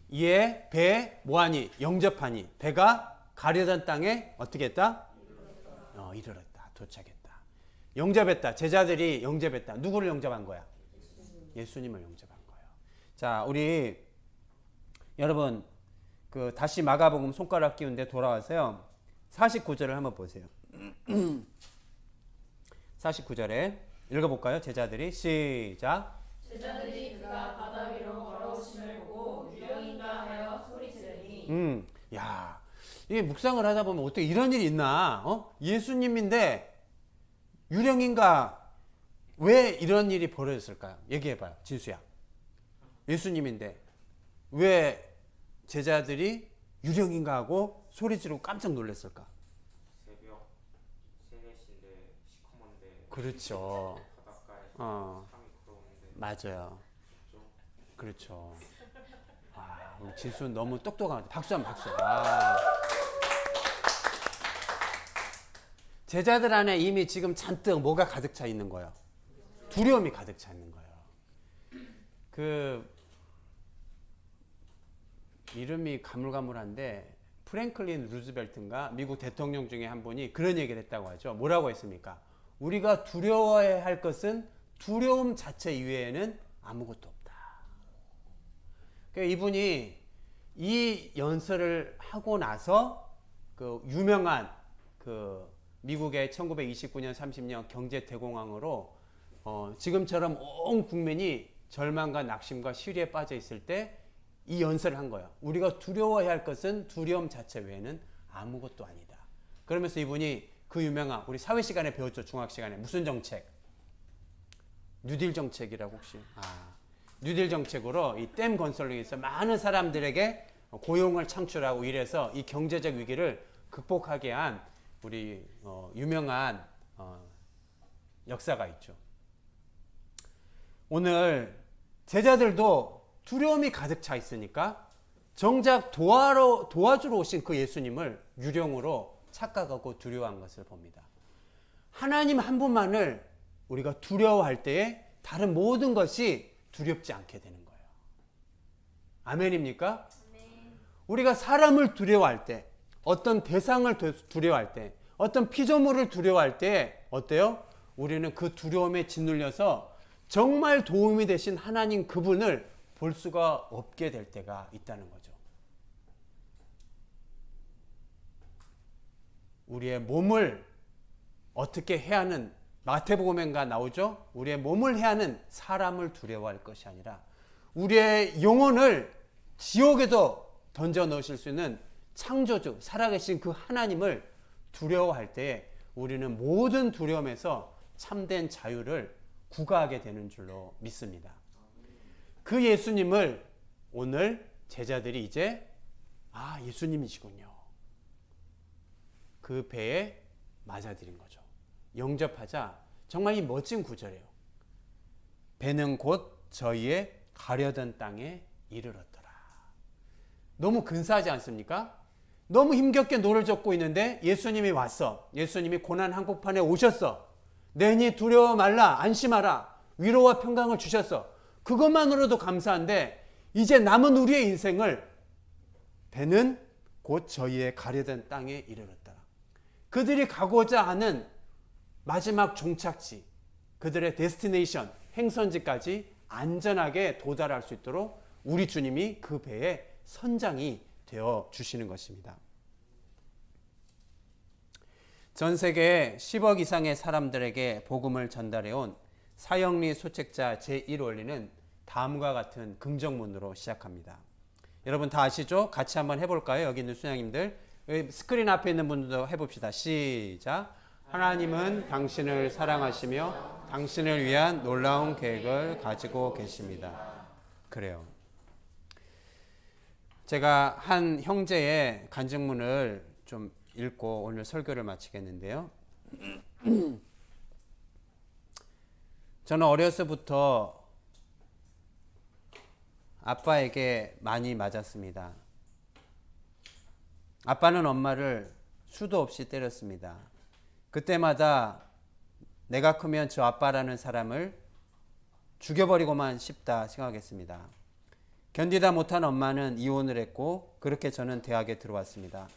C: 이에 배 뭐하니? 영접하니. 배가 가려던 땅에 어떻게 했다? 이르렀다. 도착했다. 영접했다. 제자들이 영접했다. 누구를 영접한 거야? 예수님을 영접한 거예요. 자, 우리 여러분 다시 마가복음 손가락 끼운데 돌아와서요. 49절을 한번 보세요. 49절에 읽어볼까요? 제자들이 시작.
D: 제자들이 그가 바다 위로 걸어오심을 보고 유령인가 하여 소리지르니.
C: 야, 이게 묵상을 하다 보면 어떻게 이런 일이 있나? 예수님인데 유령인가? 왜 이런 일이 벌어졌을까요? 얘기해봐요, 진수야. 예수님인데 왜 제자들이 유령인가 하고 소리 지르고 깜짝 놀랐을까?
E: 새벽 3, 4시인데 시커먼데
C: 그렇죠.
E: 바닷가에서 사람이 걸어오는데
C: 맞아요.
E: 좀
C: 그렇죠. 우리 진수는 너무 똑똑한 박수 한번 박수. 아. 제자들 안에 이미 지금 잔뜩 뭐가 가득 차 있는 거예요? 두려움이 가득 차 있는 거예요. 이름이 가물가물한데 프랭클린 루즈벨트인가 미국 대통령 중에 한 분이 그런 얘기를 했다고 하죠. 뭐라고 했습니까? 우리가 두려워해야 할 것은 두려움 자체 이외에는 아무것도 없다. 그러니까 이분이 이 연설을 하고 나서 유명한 미국의 1929년 30년 경제 대공황으로 지금처럼 온 국민이 절망과 낙심과 시리에 빠져 있을 때 이 연설을 한 거예요. 우리가 두려워해야 할 것은 두려움 자체 외에는 아무것도 아니다. 그러면서 이분이 그 유명한 우리 사회 시간에 배웠죠. 중학 시간에 무슨 정책? 뉴딜 정책이라고 혹시? 뉴딜 정책으로 이 댐 건설로 해서 많은 사람들에게 고용을 창출하고 이래서 이 경제적 위기를 극복하게 한 우리 유명한 역사가 있죠. 오늘 제자들도 두려움이 가득 차 있으니까 정작 도와주러 오신 그 예수님을 유령으로 착각하고 두려워한 것을 봅니다. 하나님 한 분만을 우리가 두려워할 때에 다른 모든 것이 두렵지 않게 되는 거예요. 아멘입니까? 아멘. 우리가 사람을 두려워할 때, 어떤 대상을 두려워할 때, 어떤 피조물을 두려워할 때 어때요? 우리는 그 두려움에 짓눌려서 정말 도움이 되신 하나님 그분을 볼 수가 없게 될 때가 있다는 거죠. 우리의 몸을 어떻게 해야 하는 마태복음인가 나오죠? 우리의 몸을 해야 하는 사람을 두려워할 것이 아니라 우리의 영혼을 지옥에도 던져 넣으실 수 있는 창조주, 살아계신 그 하나님을 두려워할 때에 우리는 모든 두려움에서 참된 자유를 구가하게 되는 줄로 믿습니다. 그 예수님을 오늘 제자들이 이제 예수님이시군요. 그 배에 맞아들인 거죠. 영접하자 정말 이 멋진 구절이에요. 배는 곧 저희의 가려던 땅에 이르렀더라. 너무 근사하지 않습니까? 너무 힘겹게 노를 젓고 있는데 예수님이 왔어. 예수님이 고난 한복판에 오셨어. 내니 두려워 말라, 안심하라, 위로와 평강을 주셨어. 그것만으로도 감사한데 이제 남은 우리의 인생을 배는 곧 저희의 가려던 땅에 이르렀다. 그들이 가고자 하는 마지막 종착지, 그들의 데스티네이션, 행선지까지 안전하게 도달할 수 있도록 우리 주님이 그 배의 선장이 되어 주시는 것입니다. 전 세계 10억 이상의 사람들에게 복음을 전달해온 사형리 소책자 제1원리는 다음과 같은 긍정문으로 시작합니다. 여러분 다 아시죠? 같이 한번 해볼까요? 여기 있는 수양님들, 스크린 앞에 있는 분들도 해봅시다. 시작. 하나님은 당신을 사랑하시며 당신을 위한 놀라운 계획을 가지고 계십니다. 그래요. 제가 한 형제의 간증문을 좀 읽고 오늘 설교를 마치겠는데요. 저는 어려서부터 아빠에게 많이 맞았습니다. 아빠는 엄마를 수도 없이 때렸습니다. 그때마다 내가 크면 저 아빠라는 사람을 죽여버리고만 싶다 생각했습니다. 견디다 못한 엄마는 이혼을 했고 그렇게 저는 대학에 들어왔습니다.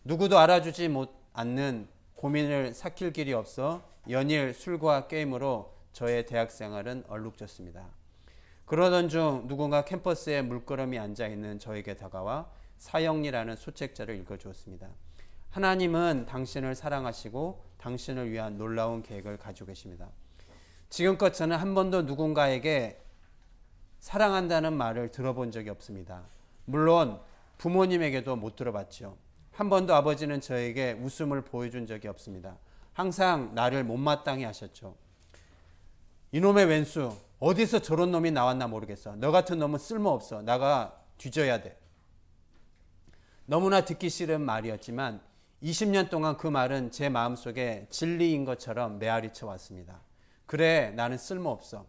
C: 누구도 알아주지 않는 고민을 삭힐 길이 없어 연일 술과 게임으로 저의 대학 생활은 얼룩졌습니다. 그러던 중 누군가 캠퍼스에 물끄러미 앉아있는 저에게 다가와 사형리라는 소책자를 읽어주었습니다. 하나님은 당신을 사랑하시고 당신을 위한 놀라운 계획을 가지고 계십니다. 지금껏 저는 한 번도 누군가에게 사랑한다는 말을 들어본 적이 없습니다. 물론 부모님에게도 못 들어봤죠. 한 번도 아버지는 저에게 웃음을 보여준 적이 없습니다. 항상 나를 못마땅해 하셨죠. 이놈의 왼수, 어디서 저런 놈이 나왔나 모르겠어. 너 같은 놈은 쓸모없어. 나가 뒤져야 돼. 너무나 듣기 싫은 말이었지만 20년 동안 그 말은 제 마음속에 진리인 것처럼 메아리쳐 왔습니다. 그래, 나는 쓸모없어.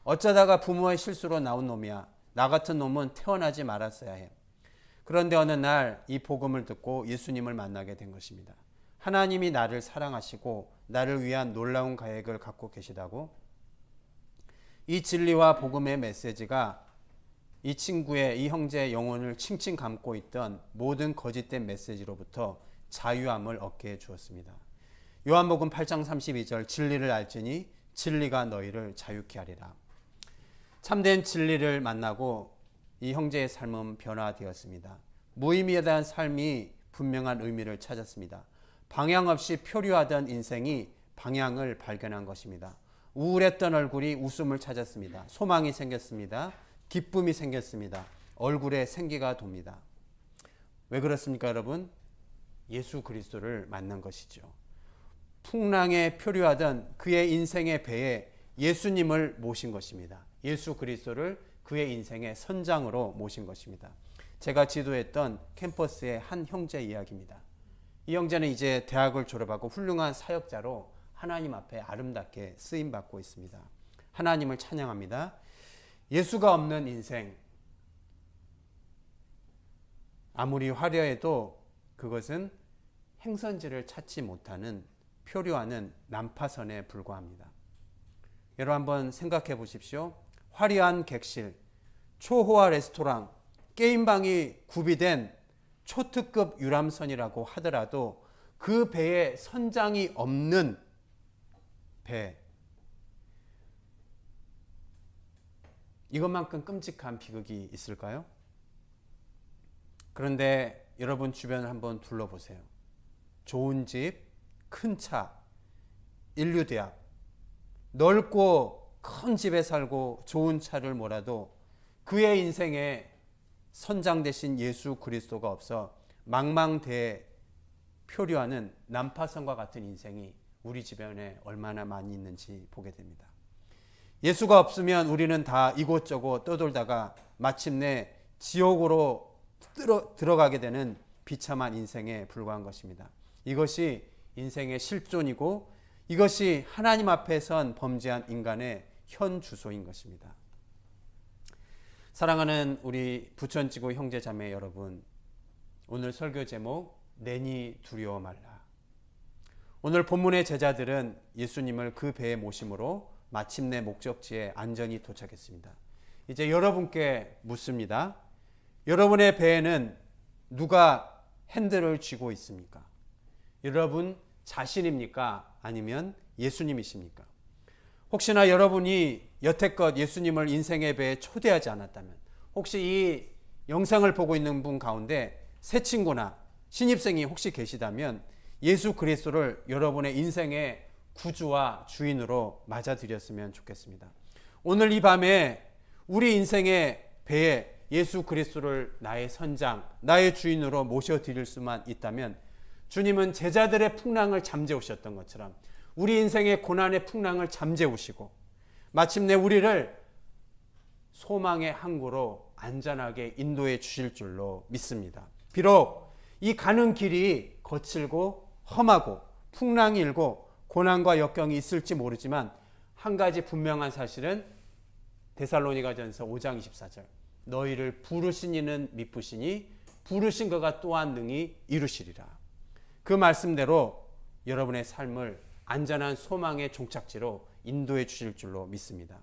C: 어쩌다가 부모의 실수로 나온 놈이야. 나 같은 놈은 태어나지 말았어야 해. 그런데 어느 날 이 복음을 듣고 예수님을 만나게 된 것입니다. 하나님이 나를 사랑하시고 나를 위한 놀라운 계획을 갖고 계시다고, 이 진리와 복음의 메시지가 이 친구의, 이 형제의 영혼을 칭칭 감고 있던 모든 거짓된 메시지로부터 자유함을 얻게 해 주었습니다. 요한복음 8장 32절, 진리를 알지니 진리가 너희를 자유케 하리라. 참된 진리를 만나고 이 형제의 삶은 변화되었습니다. 무의미에 대한 삶이 분명한 의미를 찾았습니다. 방향 없이 표류하던 인생이 방향을 발견한 것입니다. 우울했던 얼굴이 웃음을 찾았습니다. 소망이 생겼습니다. 기쁨이 생겼습니다. 얼굴에 생기가 돕니다. 왜 그렇습니까, 여러분? 예수 그리스도를 만난 것이죠. 풍랑에 표류하던 그의 인생의 배에 예수님을 모신 것입니다. 예수 그리스도를 그의 인생의 선장으로 모신 것입니다. 제가 지도했던 캠퍼스의 한 형제 이야기입니다. 이 형제는 이제 대학을 졸업하고 훌륭한 사역자로 하나님 앞에 아름답게 쓰임받고 있습니다. 하나님을 찬양합니다. 예수가 없는 인생, 아무리 화려해도 그것은 행선지를 찾지 못하는 표류하는 난파선에 불과합니다. 여러분 한번 생각해 보십시오. 화려한 객실, 초호화 레스토랑, 게임방이 구비된 초특급 유람선이라고 하더라도 그 배에 선장이 없는 배, 이것만큼 끔찍한 비극이 있을까요? 그런데 여러분 주변을 한번 둘러보세요. 좋은 집, 큰 차, 인류대학, 넓고 큰 집에 살고 좋은 차를 몰아도 그의 인생에 선장 되신 예수 그리스도가 없어 망망대해 표류하는 난파선과 같은 인생이 우리 주변에 얼마나 많이 있는지 보게 됩니다. 예수가 없으면 우리는 다 이곳저곳 떠돌다가 마침내 지옥으로 들어가게 되는 비참한 인생에 불과한 것입니다. 이것이 인생의 실존이고 이것이 하나님 앞에 선 범죄한 인간의 현 주소인 것입니다. 사랑하는 우리 부천지구 형제 자매 여러분, 오늘 설교 제목 내니 두려워 말라. 오늘 본문의 제자들은 예수님을 그 배에 모심으로 마침내 목적지에 안전히 도착했습니다. 이제 여러분께 묻습니다. 여러분의 배에는 누가 핸들을 쥐고 있습니까? 여러분 자신입니까? 아니면 예수님이십니까? 혹시나 여러분이 여태껏 예수님을 인생의 배에 초대하지 않았다면, 혹시 이 영상을 보고 있는 분 가운데 새 친구나 신입생이 혹시 계시다면 예수 그리스도를 여러분의 인생의 구주와 주인으로 맞아들였으면 좋겠습니다. 오늘 이 밤에 우리 인생의 배에 예수 그리스도를 나의 선장, 나의 주인으로 모셔드릴 수만 있다면, 주님은 제자들의 풍랑을 잠재우셨던 것처럼 우리 인생의 고난의 풍랑을 잠재우시고 마침내 우리를 소망의 항구로 안전하게 인도해 주실 줄로 믿습니다. 비록 이 가는 길이 거칠고 험하고 풍랑이 일고 고난과 역경이 있을지 모르지만, 한 가지 분명한 사실은 데살로니가전서 5장 24절, 너희를 부르신 이는 미쁘시니 부르신 그가 또한 능히 이루시리라. 그 말씀대로 여러분의 삶을 안전한 소망의 종착지로 인도해 주실 줄로 믿습니다.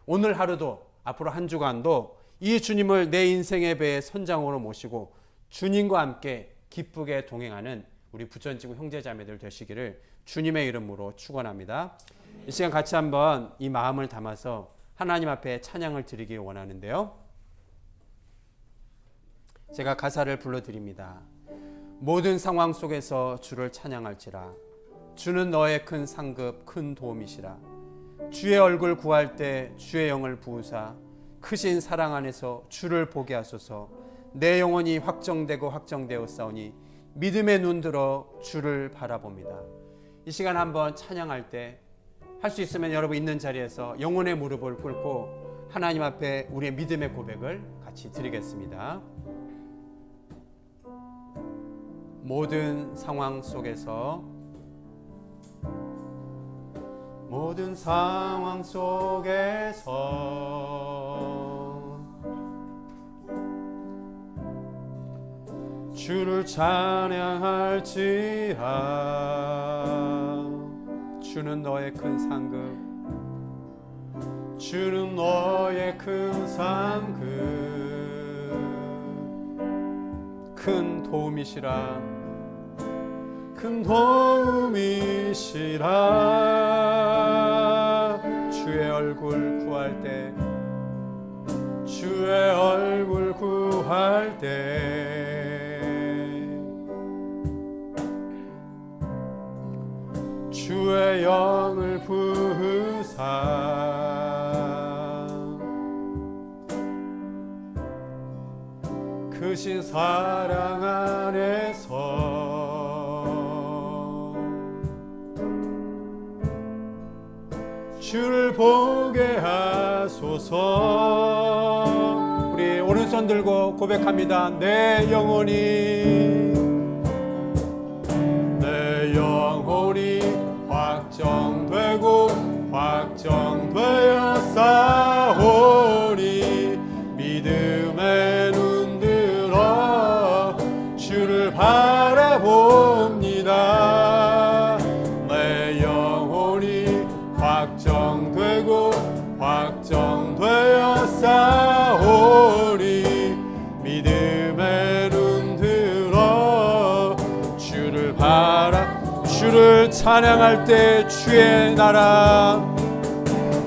C: 오늘 하루도, 앞으로 한 주간도 이 주님을 내 인생의 배의 선장으로 모시고 주님과 함께 기쁘게 동행하는 우리 부천지구 형제자매들 되시기를 주님의 이름으로 축원합니다. 이 시간 같이 한번 이 마음을 담아서 하나님 앞에 찬양을 드리길 원하는데요. 제가 가사를 불러드립니다. 모든 상황 속에서 주를 찬양할지라. 주는 너의 큰 상급 큰 도움이시라. 주의 얼굴 구할 때 주의 영을 부으사 크신 사랑 안에서 주를 보게 하소서. 내 영혼이 확정되고 확정되었사오니 믿음의 눈 들어 주를 바라봅니다. 이 시간 한번 찬양할 때 할 수 있으면 여러분 있는 자리에서 영혼의 무릎을 꿇고 하나님 앞에 우리의 믿음의 고백을 같이 드리겠습니다. 모든 상황 속에서, 모든 상황 속에서 주를 찬양할지라. 주는 너의 큰 상급, 주는 너의 큰 상급 큰 도움이시라. 큰 도움이시라. 주의 얼굴 구할 때, 주의 얼굴 구할 때 주의 영을 부으사 크신 사랑 안에서 주를 보게 하소서. 우리 오른손 들고 고백합니다. 내 영혼이 확정되고 확정되어 싸우니 믿음의 눈 들어 주를 바라봅니다. 내 영혼이 확정되고 확정되어 싸우니 믿음의 눈 들어 주를 주를 찬양할 때 주의 나라,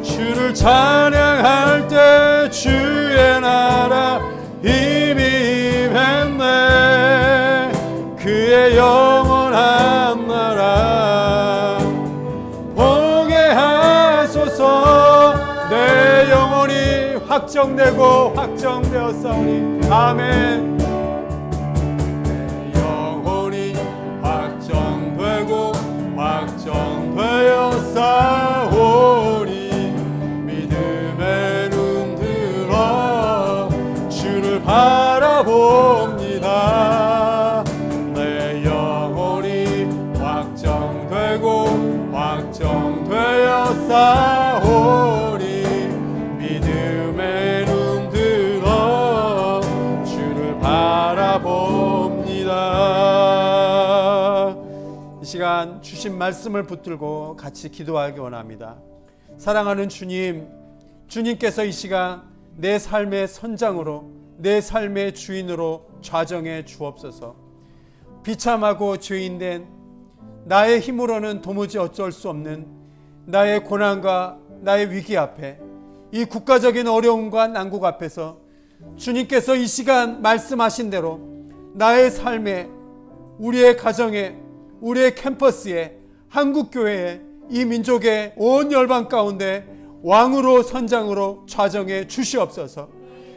C: 주를 찬양할 때 주의 나라 이미 임했네. 그의 영원한 나라 보게 하소서. 내 영혼이 확정되고 확정되었사오니 아멘. 확정되었사오니 믿음의 눈 들어 주를 바라봅니다. 내 영혼이 확정되고 확정되었사오니 믿음의 눈 들어 주를 바라봅니다.
F: 원합니다. 이 시간 주신 말씀을 붙들고 같이 기도하기 원합니다. 사랑하는 주님, 주님께서 이 시간 내 삶의 선장으로, 내 삶의 주인으로 좌정해 주옵소서. 비참하고 죄인된 나의 힘으로는 도무지 어쩔 수 없는 나의 고난과 나의 위기 앞에, 이 국가적인 어려움과 난국 앞에서 주님께서 이 시간 말씀하신 대로 나의 삶에, 우리의 가정에, 우리의 캠퍼스에, 한국교회에, 이 민족의 온 열방 가운데 왕으로 선장으로 좌정해 주시옵소서.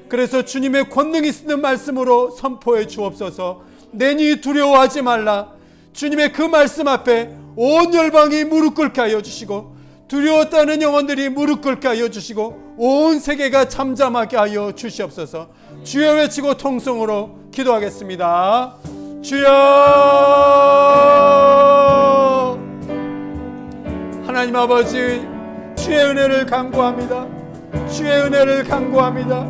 F: 그래서 주님의 권능이 쓰는 말씀으로 선포해 주옵소서. 내니 두려워하지 말라. 주님의 그 말씀 앞에 온 열방이 무릎 꿇게 하여 주시고, 두려웠다는 영혼들이 무릎 꿇게 하여 주시고, 온 세계가 잠잠하게 하여 주시옵소서. 주여 외치고 통성으로 기도하겠습니다. 주여! 하나님 아버지, 주의 은혜를 간구합니다. 주의 은혜를 간구합니다.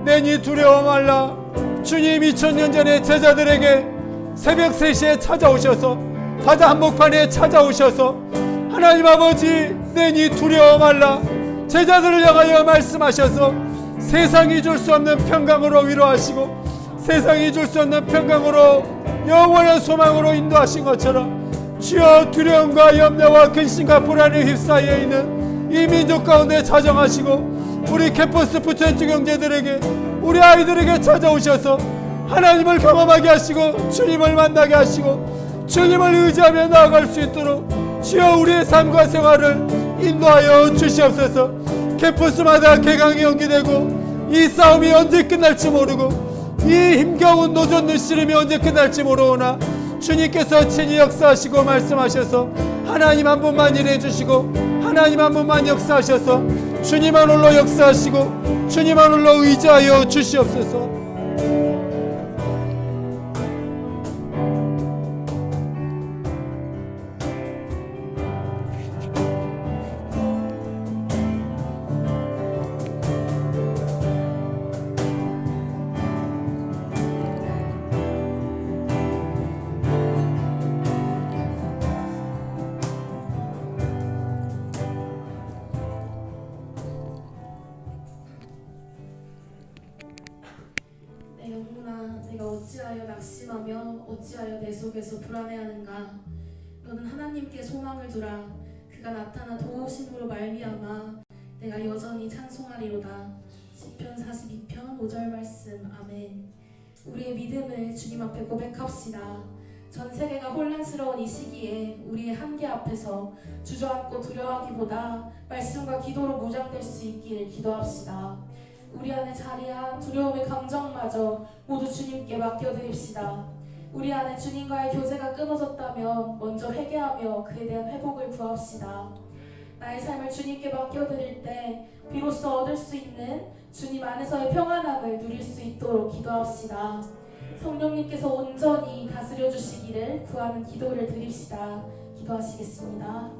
F: 내니 두려워 말라. 주님 2000년 전에 제자들에게 새벽 3시에 찾아오셔서, 바다 한복판에 찾아오셔서 하나님 아버지, 내니 두려워 말라 제자들을 향하여 말씀하셔서 세상이 줄 수 없는 평강으로 위로하시고, 세상이 줄 수 없는 평강으로 영원한 소망으로 인도하신 것처럼, 주여 두려움과 염려와 근심과 불안에 휩싸여 있는 이 민족 가운데 자정하시고, 우리 캠퍼스 부천주 경제들에게, 우리 아이들에게 찾아오셔서 하나님을 경험하게 하시고, 주님을 만나게 하시고, 주님을 의지하며 나아갈 수 있도록 주여 우리의 삶과 생활을 인도하여 주시옵소서. 캠퍼스마다 개강이 연기되고 이 싸움이 언제 끝날지 모르고, 이 힘겨운 노전 씨름이 언제 끝날지 모르오나 주님께서 친히 역사하시고 말씀하셔서 하나님 한 분만 일해 주시고, 하나님 한 분만 역사하셔서 주님만 홀로 역사하시고 주님만 홀로 의지하여 주시옵소서.
B: 내 영혼아, 내가 어찌하여 낙심하며 어찌하여 내 속에서 불안해하는가. 너는 하나님께 소망을 두라. 그가 나타나 도우심으로 말미암아 내가 여전히 찬송하리로다. 시편 42편 5절 말씀. 아멘. 우리의 믿음을 주님 앞에 고백합시다. 전 세계가 혼란스러운 이 시기에 우리의 한계 앞에서 주저앉고 두려워하기보다 말씀과 기도로 무장될 수 있기를 기도합시다. 우리 안에 자리한 두려움의 감정마저 모두 주님께 맡겨드립시다. 우리 안에 주님과의 교제가 끊어졌다면 먼저 회개하며 그에 대한 회복을 구합시다. 나의 삶을 주님께 맡겨드릴 때 비로소 얻을 수 있는 주님 안에서의 평안함을 누릴 수 있도록 기도합시다. 성령님께서 온전히 다스려 주시기를 구하는 기도를 드립시다. 기도하시겠습니다.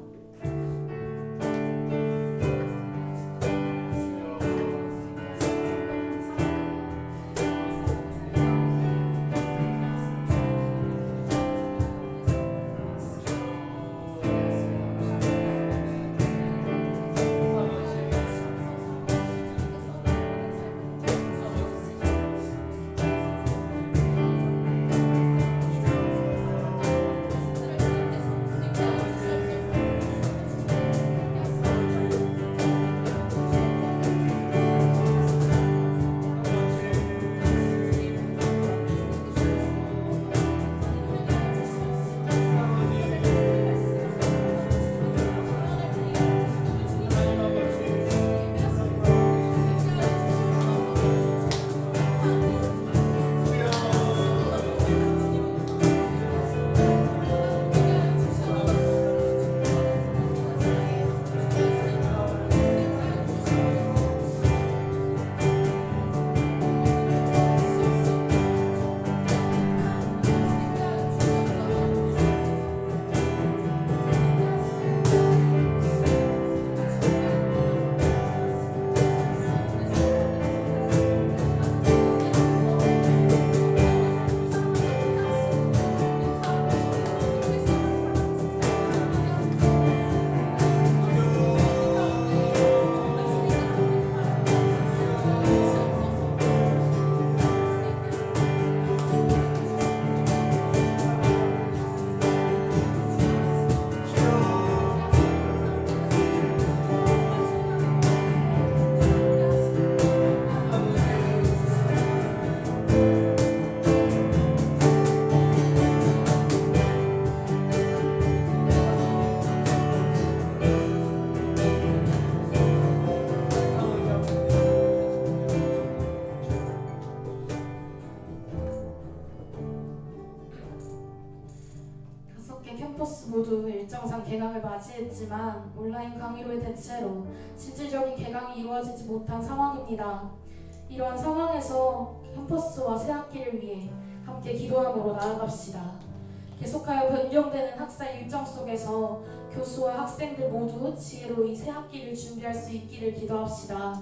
B: 함께 캠퍼스 모두 일정상 개강을 맞이했지만 온라인 강의로의 대체로 실질적인 개강이 이루어지지 못한 상황입니다. 이러한 상황에서 캠퍼스와 새학기를 위해 함께 기도함으로 나아갑시다. 계속하여 변경되는 학사 일정 속에서 교수와 학생들 모두 지혜로 이 새학기를 준비할 수 있기를 기도합시다.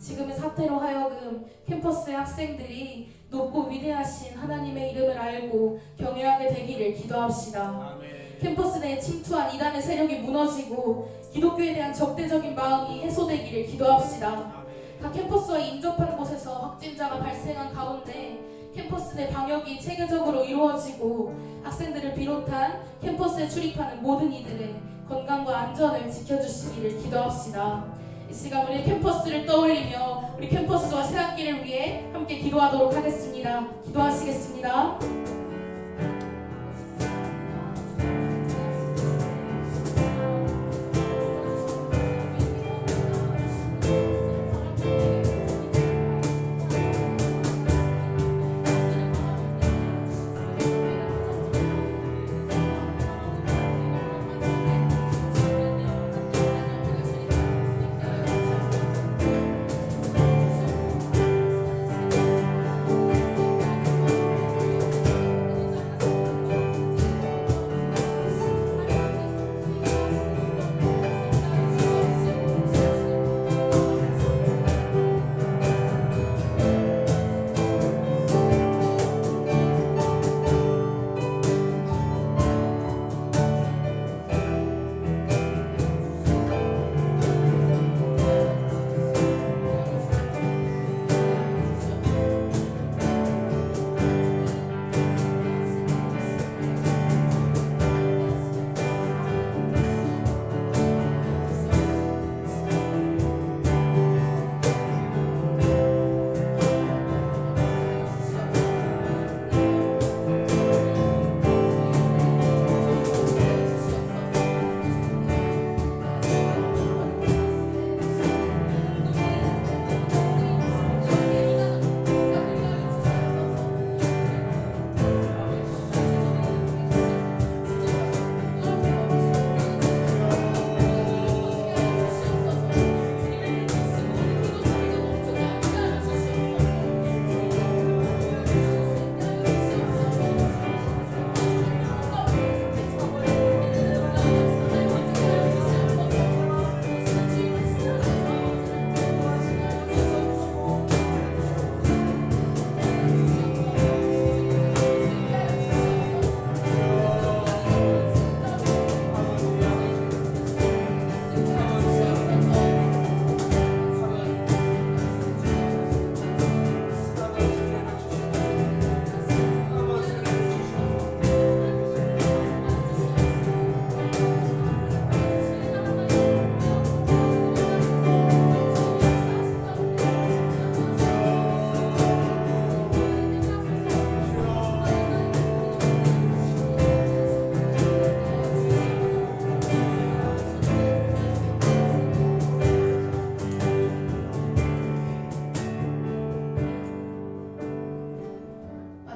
B: 지금의 사태로 하여금 캠퍼스의 학생들이 높고 위대하신 하나님의 이름을 알고 경외하게 되기를 기도합시다. 캠퍼스 내에 침투한 이단의 세력이 무너지고 기독교에 대한 적대적인 마음이 해소되기를 기도합시다. 각 캠퍼스와 인접한 곳에서 확진자가 발생한 가운데 캠퍼스 내 방역이 체계적으로 이루어지고 학생들을 비롯한 캠퍼스에 출입하는 모든 이들의 건강과 안전을 지켜주시기를 기도합시다. 이 시간 우리 캠퍼스를 떠올리며 우리 캠퍼스와 새학기를 위해 함께 기도하도록 하겠습니다. 기도하시겠습니다.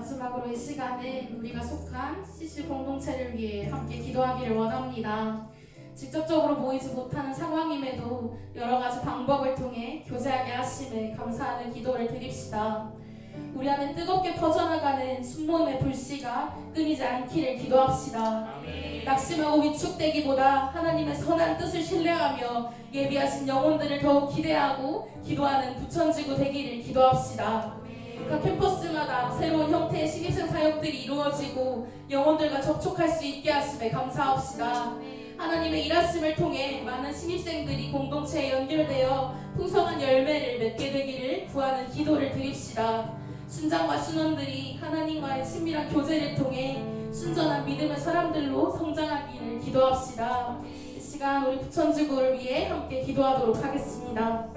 B: 마지막으로 이 시간에 우리가 속한 CC 공동체를 위해 함께 기도하기를 원합니다. 직접적으로 보이지 못하는 상황임에도 여러 가지 방법을 통해 교제하게 하심에 감사하는 기도를 드립시다. 우리 안에 뜨겁게 퍼져나가는 순모임의 불씨가 끊이지 않기를 기도합시다. 낙심하고 위축되기보다 하나님의 선한 뜻을 신뢰하며 예비하신 영혼들을 더욱 기대하고 기도하는 부천지구 되기를 기도합시다. 각 캠퍼스마다 새로운 형태의 신입생 사역들이 이루어지고 영혼들과 접촉할 수 있게 하심에 감사합시다. 하나님의 일하심을 통해 많은 신입생들이 공동체에 연결되어 풍성한 열매를 맺게 되기를 구하는 기도를 드립시다. 순장과 순원들이 하나님과의 친밀한 교제를 통해 순전한 믿음의 사람들로 성장하기를 기도합시다. 이 시간 우리 부천지구를 위해 함께 기도하도록 하겠습니다.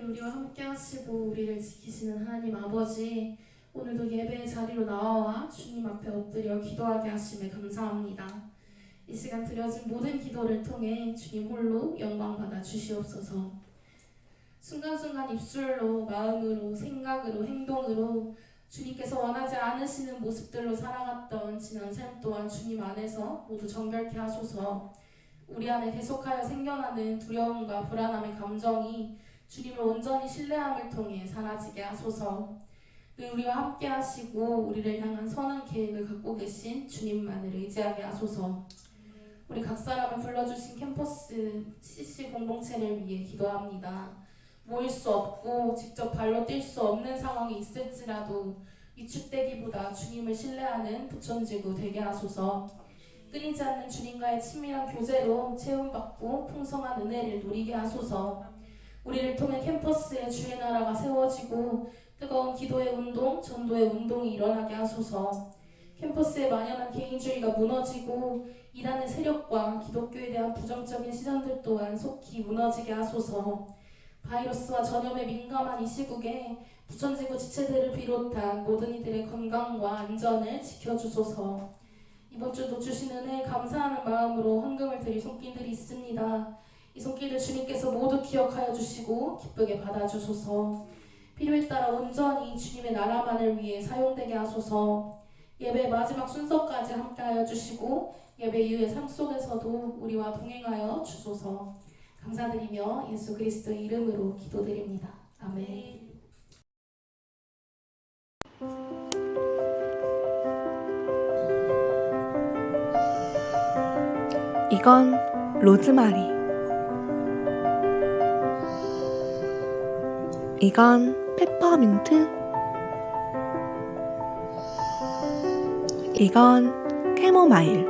B: 우리와 함께 하시고 우리를 지키시는 하나님 아버지, 오늘도 예배의 자리로 나와 주님 앞에 엎드려 기도하게 하심에 감사합니다. 이 시간 드려진 모든 기도를 통해 주님 홀로 영광 받아 주시옵소서. 순간순간 입술로, 마음으로, 생각으로, 행동으로 주님께서 원하지 않으시는 모습들로 살아갔던 지난 삶 또한 주님 안에서 모두 정결케 하소서. 우리 안에 계속하여 생겨나는 두려움과 불안함의 감정이 주님을 온전히 신뢰함을 통해 사라지게 하소서. 늘 우리와 함께 하시고 우리를 향한 선한 계획을 갖고 계신 주님만을 의지하게 하소서. 우리 각 사람을 불러주신 캠퍼스 CC 공동체를 위해 기도합니다. 모일 수 없고 직접 발로 뛸 수 없는 상황이 있을지라도 위축되기보다 주님을 신뢰하는 부천지구 되게 하소서. 끊이지 않는 주님과의 친밀한 교제로 채움받고 풍성한 은혜를 누리게 하소서. 우리를 통해 캠퍼스의 주의 나라가 세워지고 뜨거운 기도의 운동, 전도의 운동이 일어나게 하소서. 캠퍼스의 만연한 개인주의가 무너지고 이단의 세력과 기독교에 대한 부정적인 시선들 또한 속히 무너지게 하소서. 바이러스와 전염에 민감한 이 시국에 부천지구 지체들을 비롯한 모든 이들의 건강과 안전을 지켜주소서. 이번 주도 주신 은혜에 감사하는 마음으로 헌금을 드릴 손길들이 있습니다. 이 손길들 주님께서 모두 기억하여 주시고 기쁘게 받아주소서. 필요에 따라 온전히 주님의 나라만을 위해 사용되게 하소서. 예배 마지막 순서까지 함께하여 주시고 예배 이후의 삶 속에서도 우리와 동행하여 주소서. 감사드리며 예수 그리스도의 이름으로 기도드립니다. 아멘.
G: 이건 로즈마리. 이건 페퍼민트. 이건 캐모마일.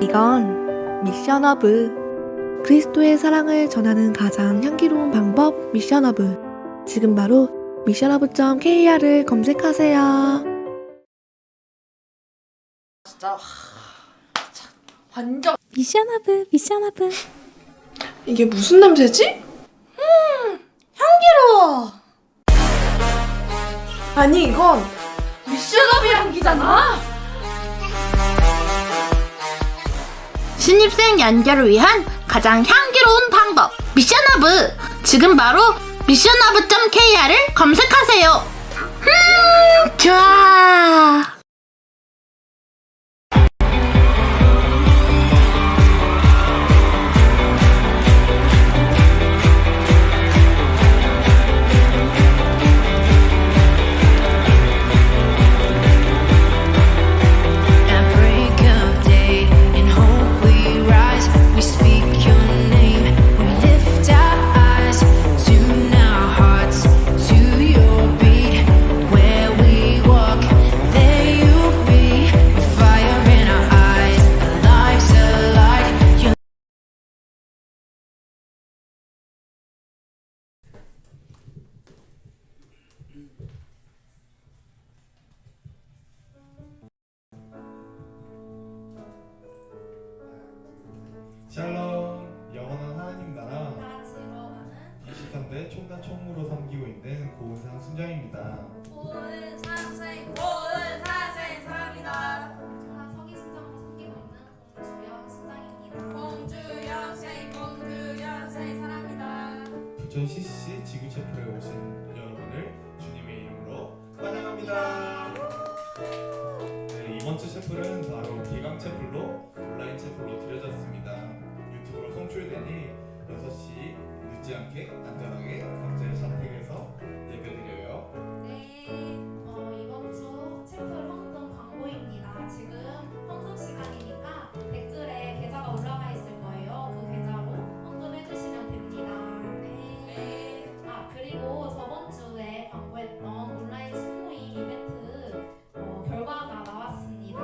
G: 이건 미션허브. 그리스도의 사랑을 전하는 가장 향기로운 방법 미션허브. 지금 바로 missionhub.kr을 검색하세요.
D: 진짜 완전
G: 미션허브.
D: 이게 무슨 냄새지? 향기로워. 아니 이건 미션업이 향기잖아.
H: 신입생 연결을 위한 가장 향기로운 방법 미션허브. 지금 바로 missionhub.kr을 검색하세요. 좋아.
I: 샬롬, 영원한 하나님 나라 23대 총단 총무로 섬기고 있는 고은상 순장입니다.
B: 고은상생 사랑합니다. 제가 서기 순장으로 섬기고 있는 공주영 순장입니다. 공주영생 사랑합니다.
I: 부천 CC 지구 체포에 오신 여러분을 주님의 이름으로 환영합니다. 네, 이번 주 체플은 바로 비강 체플로 온라인 체플로 드려졌습니다. 유튜브로 송출되니 6시 늦지 않게 안전하게 각자의 선택해서 예배드려요.
B: 네, 이번 주 채플 헌금 광고입니다. 지금 헌금 시간이니까 댓글에 계좌가 올라가 있을 거예요. 그 계좌로 헌금해 주시면 됩니다. 네. 그리고 저번 주에 광고했던 온라인 수모임 이벤트 결과가 나왔습니다.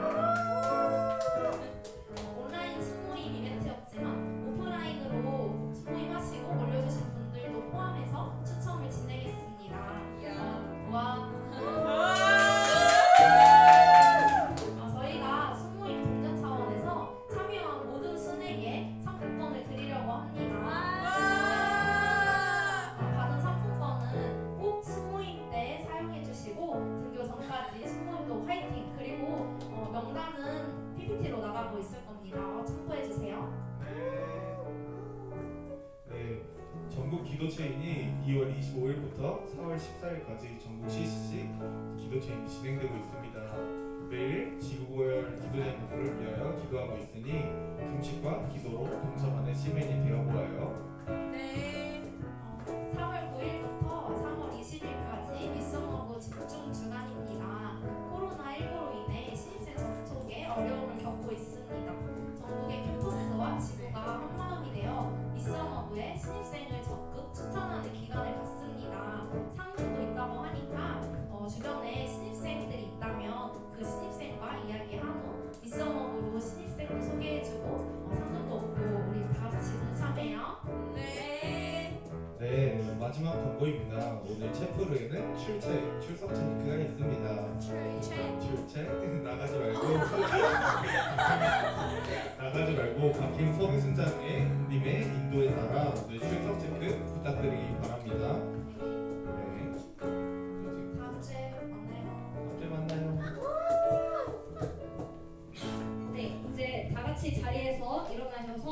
B: 온라인 수모임 이벤트였지만 오프라인으로 수모임 하시고 올려주신 분들도 포함
I: 기도체인이 2월 25일부터 4월 14일까지 전국 CCC 기도체인이 진행되고 있습니다. 매일 지구고열 기도제 목표를 위하여 기도하고 있으니 금식과 기도로 동참하는 시민이 되어보아요.
A: 네.
J: 3월 9일부터 3월 20일까지 미션허브 집중 주간입니다. 코로나19로 인해 신입생 접촉에 어려움을 겪고 있습니다. 전국의 캠퍼스와 지구가 한마음이 되어 미션허브에 신입생을 적극 추천하는 기간을 갖습니다. 상금도 있다고 하니까 주변에 신입생들이 있다면 그 신입생과 이야기한 후 미션허브로 신입생도 소개해주고 상금도 얻고 우리 다 같이 동참해요.
I: 네, 마지막 광고입니다. 오늘 채플에는 출석 체크가 있습니다. 출첵 나가지 말고 박힘 서비순장님의 인도에 따라 오늘 출석 체크 부탁드리기 바랍니다. 네,
J: 다음 주에 만나요.
I: 언제 만나요?
J: 네, 이제 다 같이 자리에서 일어나셔서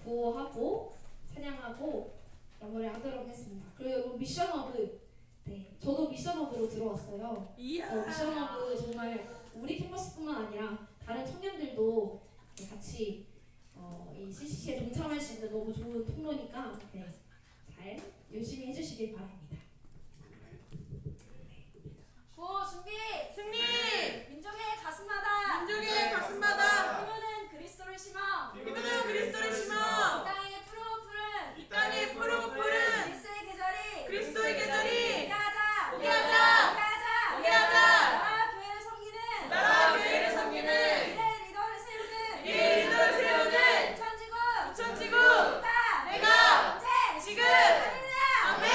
J: 구호하고 찬양하고 마무리를 하도록 하겠습니다. 그리고 미션허브, 네, 저도 미션허브로 들어왔어요. 미션허브 정말 우리 캠퍼스뿐만 아니라 다른 청년들도 같이 이 CCC에 동참할 수 있는 너무 좋은 통로니까 네, 잘 열심히 해주시길 바랍니다.
D: 구호 준비!
A: 승리!
D: 민족의 가슴마다!
A: 민족의 가슴마다
D: 힘은 그리스도를 심어!
A: 믿음은 그리스도를 심어
D: 이 땅에 푸르고 푸른!
A: 이 땅에 푸르고 푸른
D: 그리스도의 계절이!
A: 그리스도의 계절이
D: 우리하자!
A: 우리하자!
D: 우리하자!
A: 우리하자!
D: 나라 교회를 섬기는!
A: 나라와 교회를 섬기는
D: 미래의 리더를 세우는!
A: 미래의 리더를 세우는
D: 우천지구!
A: 우천지구
D: 내가!
A: 내가
D: 언제!
A: 지금
D: 할렐루야!
A: 아멘.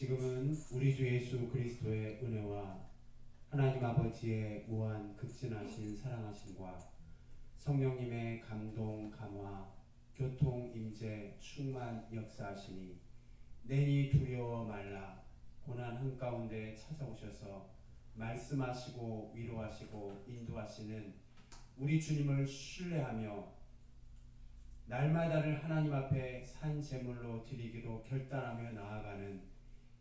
C: 지금은 우리 주 예수 그리스도의 은혜와 하나님 아버지의 무한 극진하신 사랑하심과 성령님의 감동, 감화, 교통, 임재, 충만 역사하시니 내니 두려워 말라. 고난 한가운데 찾아오셔서 말씀하시고 위로하시고 인도하시는 우리 주님을 신뢰하며 날마다를 하나님 앞에 산 제물로 드리기로 결단하며 나아가는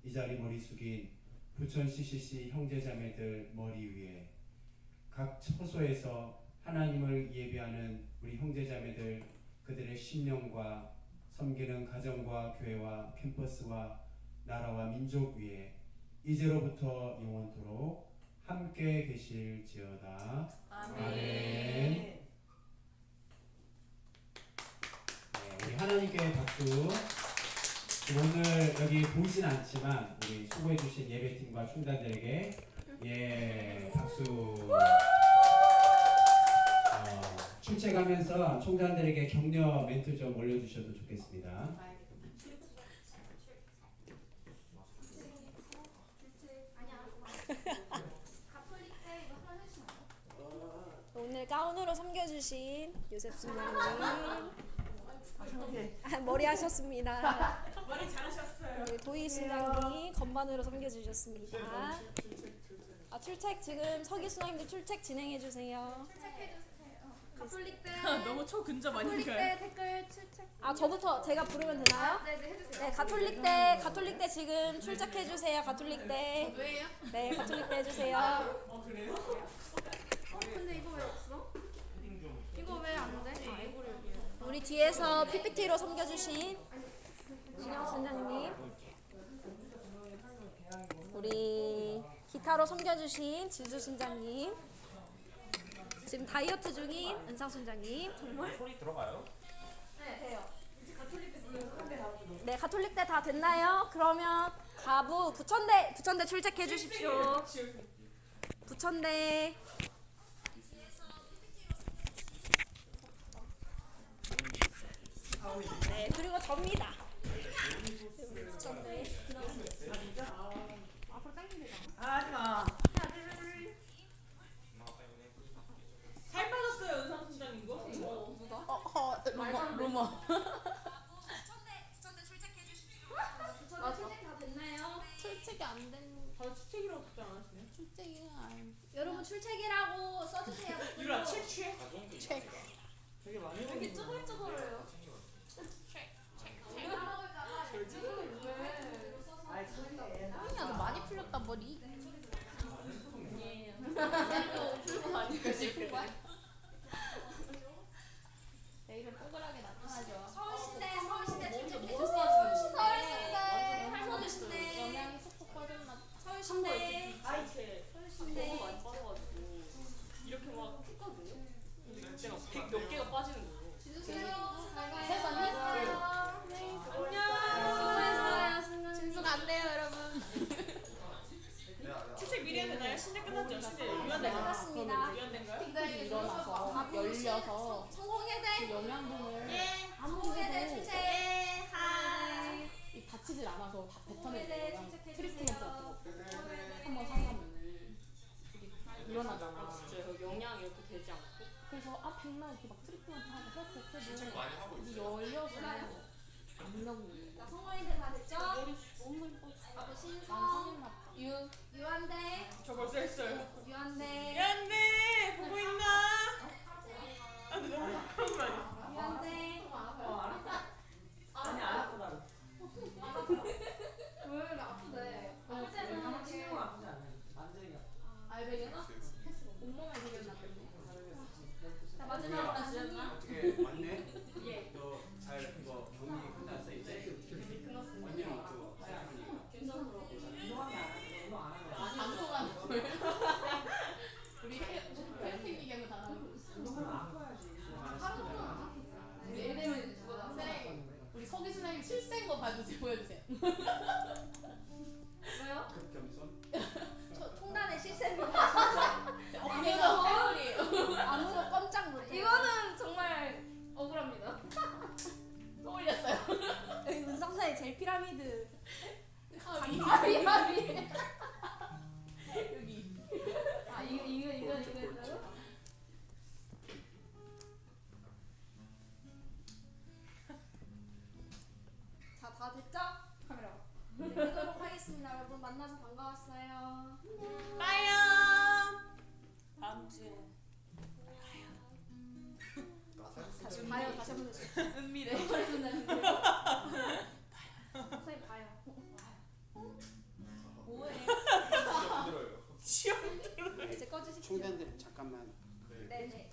C: 이 자리 머리 숙인 부천 CCC 형제자매들 머리 위에 각 처소에서 하나님을 예배하는 우리 형제자매들 그들의 심령과 섬기는 가정과 교회와 캠퍼스와 나라와 민족 위에 이제로부터 영원토록 함께 계실지어다. 아멘. 네, 우리 하나님께 박수. 오늘 여기 보이진 않지만 우리 수고해주신 예배팀과 총장들에게 박수. 출첵하면서 총장들에게 격려 멘트 좀 올려주셔도 좋겠습니다.
K: 오늘 가운으로 섬겨주신 요셉 신랑님 머리 하셨습니다.
A: 머리 잘하셨어요.
K: 우리 도희 신랑님 건반으로 섬겨주셨습니다. 출첵 지금 서기 신랑님들 출첵 진행해 주세요.
J: 가톨릭 때
A: 너무 초근접
J: 가톨릭
A: 아닌가요?
J: 때 댓글 출첵.
K: 저부터 제가 부르면 되나요?
J: 네네 해주세요.
K: 네, 가톨릭 때 지금 출첵해 주세요. 가톨릭 때.
J: 왜요?
K: 네, 가톨릭 때 해주세요.
A: 그래요?
J: 근데 이거 왜 없어? 이거 왜 안 돼? 이거를 여기.
K: 우리 뒤에서 PPT로 섬겨주신 신영 선장님, 우리 기타로 섬겨주신 지수 신장님, 지금 다이어트 중인 은상 순장님. 정말?
E: 소리 들어가요?
J: 네 돼요.
K: 네, 가톨릭 때 다 됐나요? 그러면 가부 부천대 출첵해 주십시오. 부천대. 네, 그리고 접니다. 부천대.
J: 앞으로 당기면 되잖아.
A: 하지마. 살 빠졌어요 은상 순장님 이거?
K: 루머.
J: 부천대 출첵해 주십시오. 출첵 다 됐나요?
K: 출첵이 안 된.
A: 출첵이라고 답장 안 하시네.
K: 출첵이 안.
J: 여러분 출첵이라고 써주세요.
A: 유라 책.
J: 여기 쭈글쭈글해요. 제가 먹을까봐 쭈글 왜?
K: 야, 너 많이 풀렸다 머리. 내일은 동그랗게 나타나죠.
J: 서울시대 출첵해주세요. 서울시대.
K: 영양이 쏙쏙 빠졌나?
J: 서울시대.
A: 서울시대 너무 많이 빠져가지고 이렇게 막 했거든요. 근데 몇 개가 빠지는 거예요.
J: 주세요.
K: 세수 안 했어요.
A: 안녕.
K: 진수가 안 돼요, 여러분.
A: 출첵 미리 해도 되나요? 신대 끝났죠? 신대
J: 네,
A: 유연된
J: 끝났습니다.
A: 유연된가요?
J: 굉장히
K: 일어나서 열려서
J: 성공해야 돼.
K: 그 영양분을
J: 성공해야 돼.
K: 아무래도
J: 출첵. 하이.
K: 이 다치질 않아서 다
J: 성공해야 돼.
K: 뱉어내고
J: 출첵해주세요.
K: 트리트먼트 같은 거 한번 사용하면은 일어나잖아.
A: 진짜 영양 이렇게 되지 않고.
K: 그래서 백날 이렇게 막 트리트먼트 하고 헬스해도 이게 열려서 안 나오는
J: 자, 성공인데 다 됐죠?
K: 머리 너무 예뻐.
J: 아버 신성.
K: 난성인 같아.
J: 유한대.
A: 저 벌써 했어요.
J: 유한대.
A: 미안해 보고 있나? 아 근데 너무 그런 거 아니야?
J: 유한대.
A: 아니 안 아프다.
J: 왜 이렇게 아프대? 아프지 않아.
A: 친구가 아프지 않아요. 완전히
K: 알베리나? 온몸에 생겼나?
J: 자, 마지막으로 나중에.
C: 어떻게 왔네?
A: 예.
C: 너잘 이거 경기 끝났어 이제?
A: 끝났습니다.
C: 언니는 또
A: 괜찮으로. 운동하면 안 하는데 운동 안 하면.
K: 방송하는 걸. 우리 헬스 얘기하는 거 다 나오고 있어.
A: 운동하면 아파야지.
K: 우리 애들은 우리 서기 신랑님 7세인 거 봐주세요. 보여주세요.
J: 왜요?
C: 급겸손?
J: 통단의 실세로.
K: 아무도 깜짝 못해.
J: 이거는 정말 억울합니다.
K: 또 올렸어요.
J: 여기 문상사의 제일 피라미드.
K: 가위. 만나서 반가웠어요.
A: 빠이요. 다음 주에.
K: 다시 봐요. 다시 한번 해주세요.
A: 은미래.
K: 선생님 봐요.
A: 뭐해?
F: 힘들어요.
A: 시험 들어.
K: 이제 꺼주십시오.
C: 충전들 잠깐만.
K: 네네.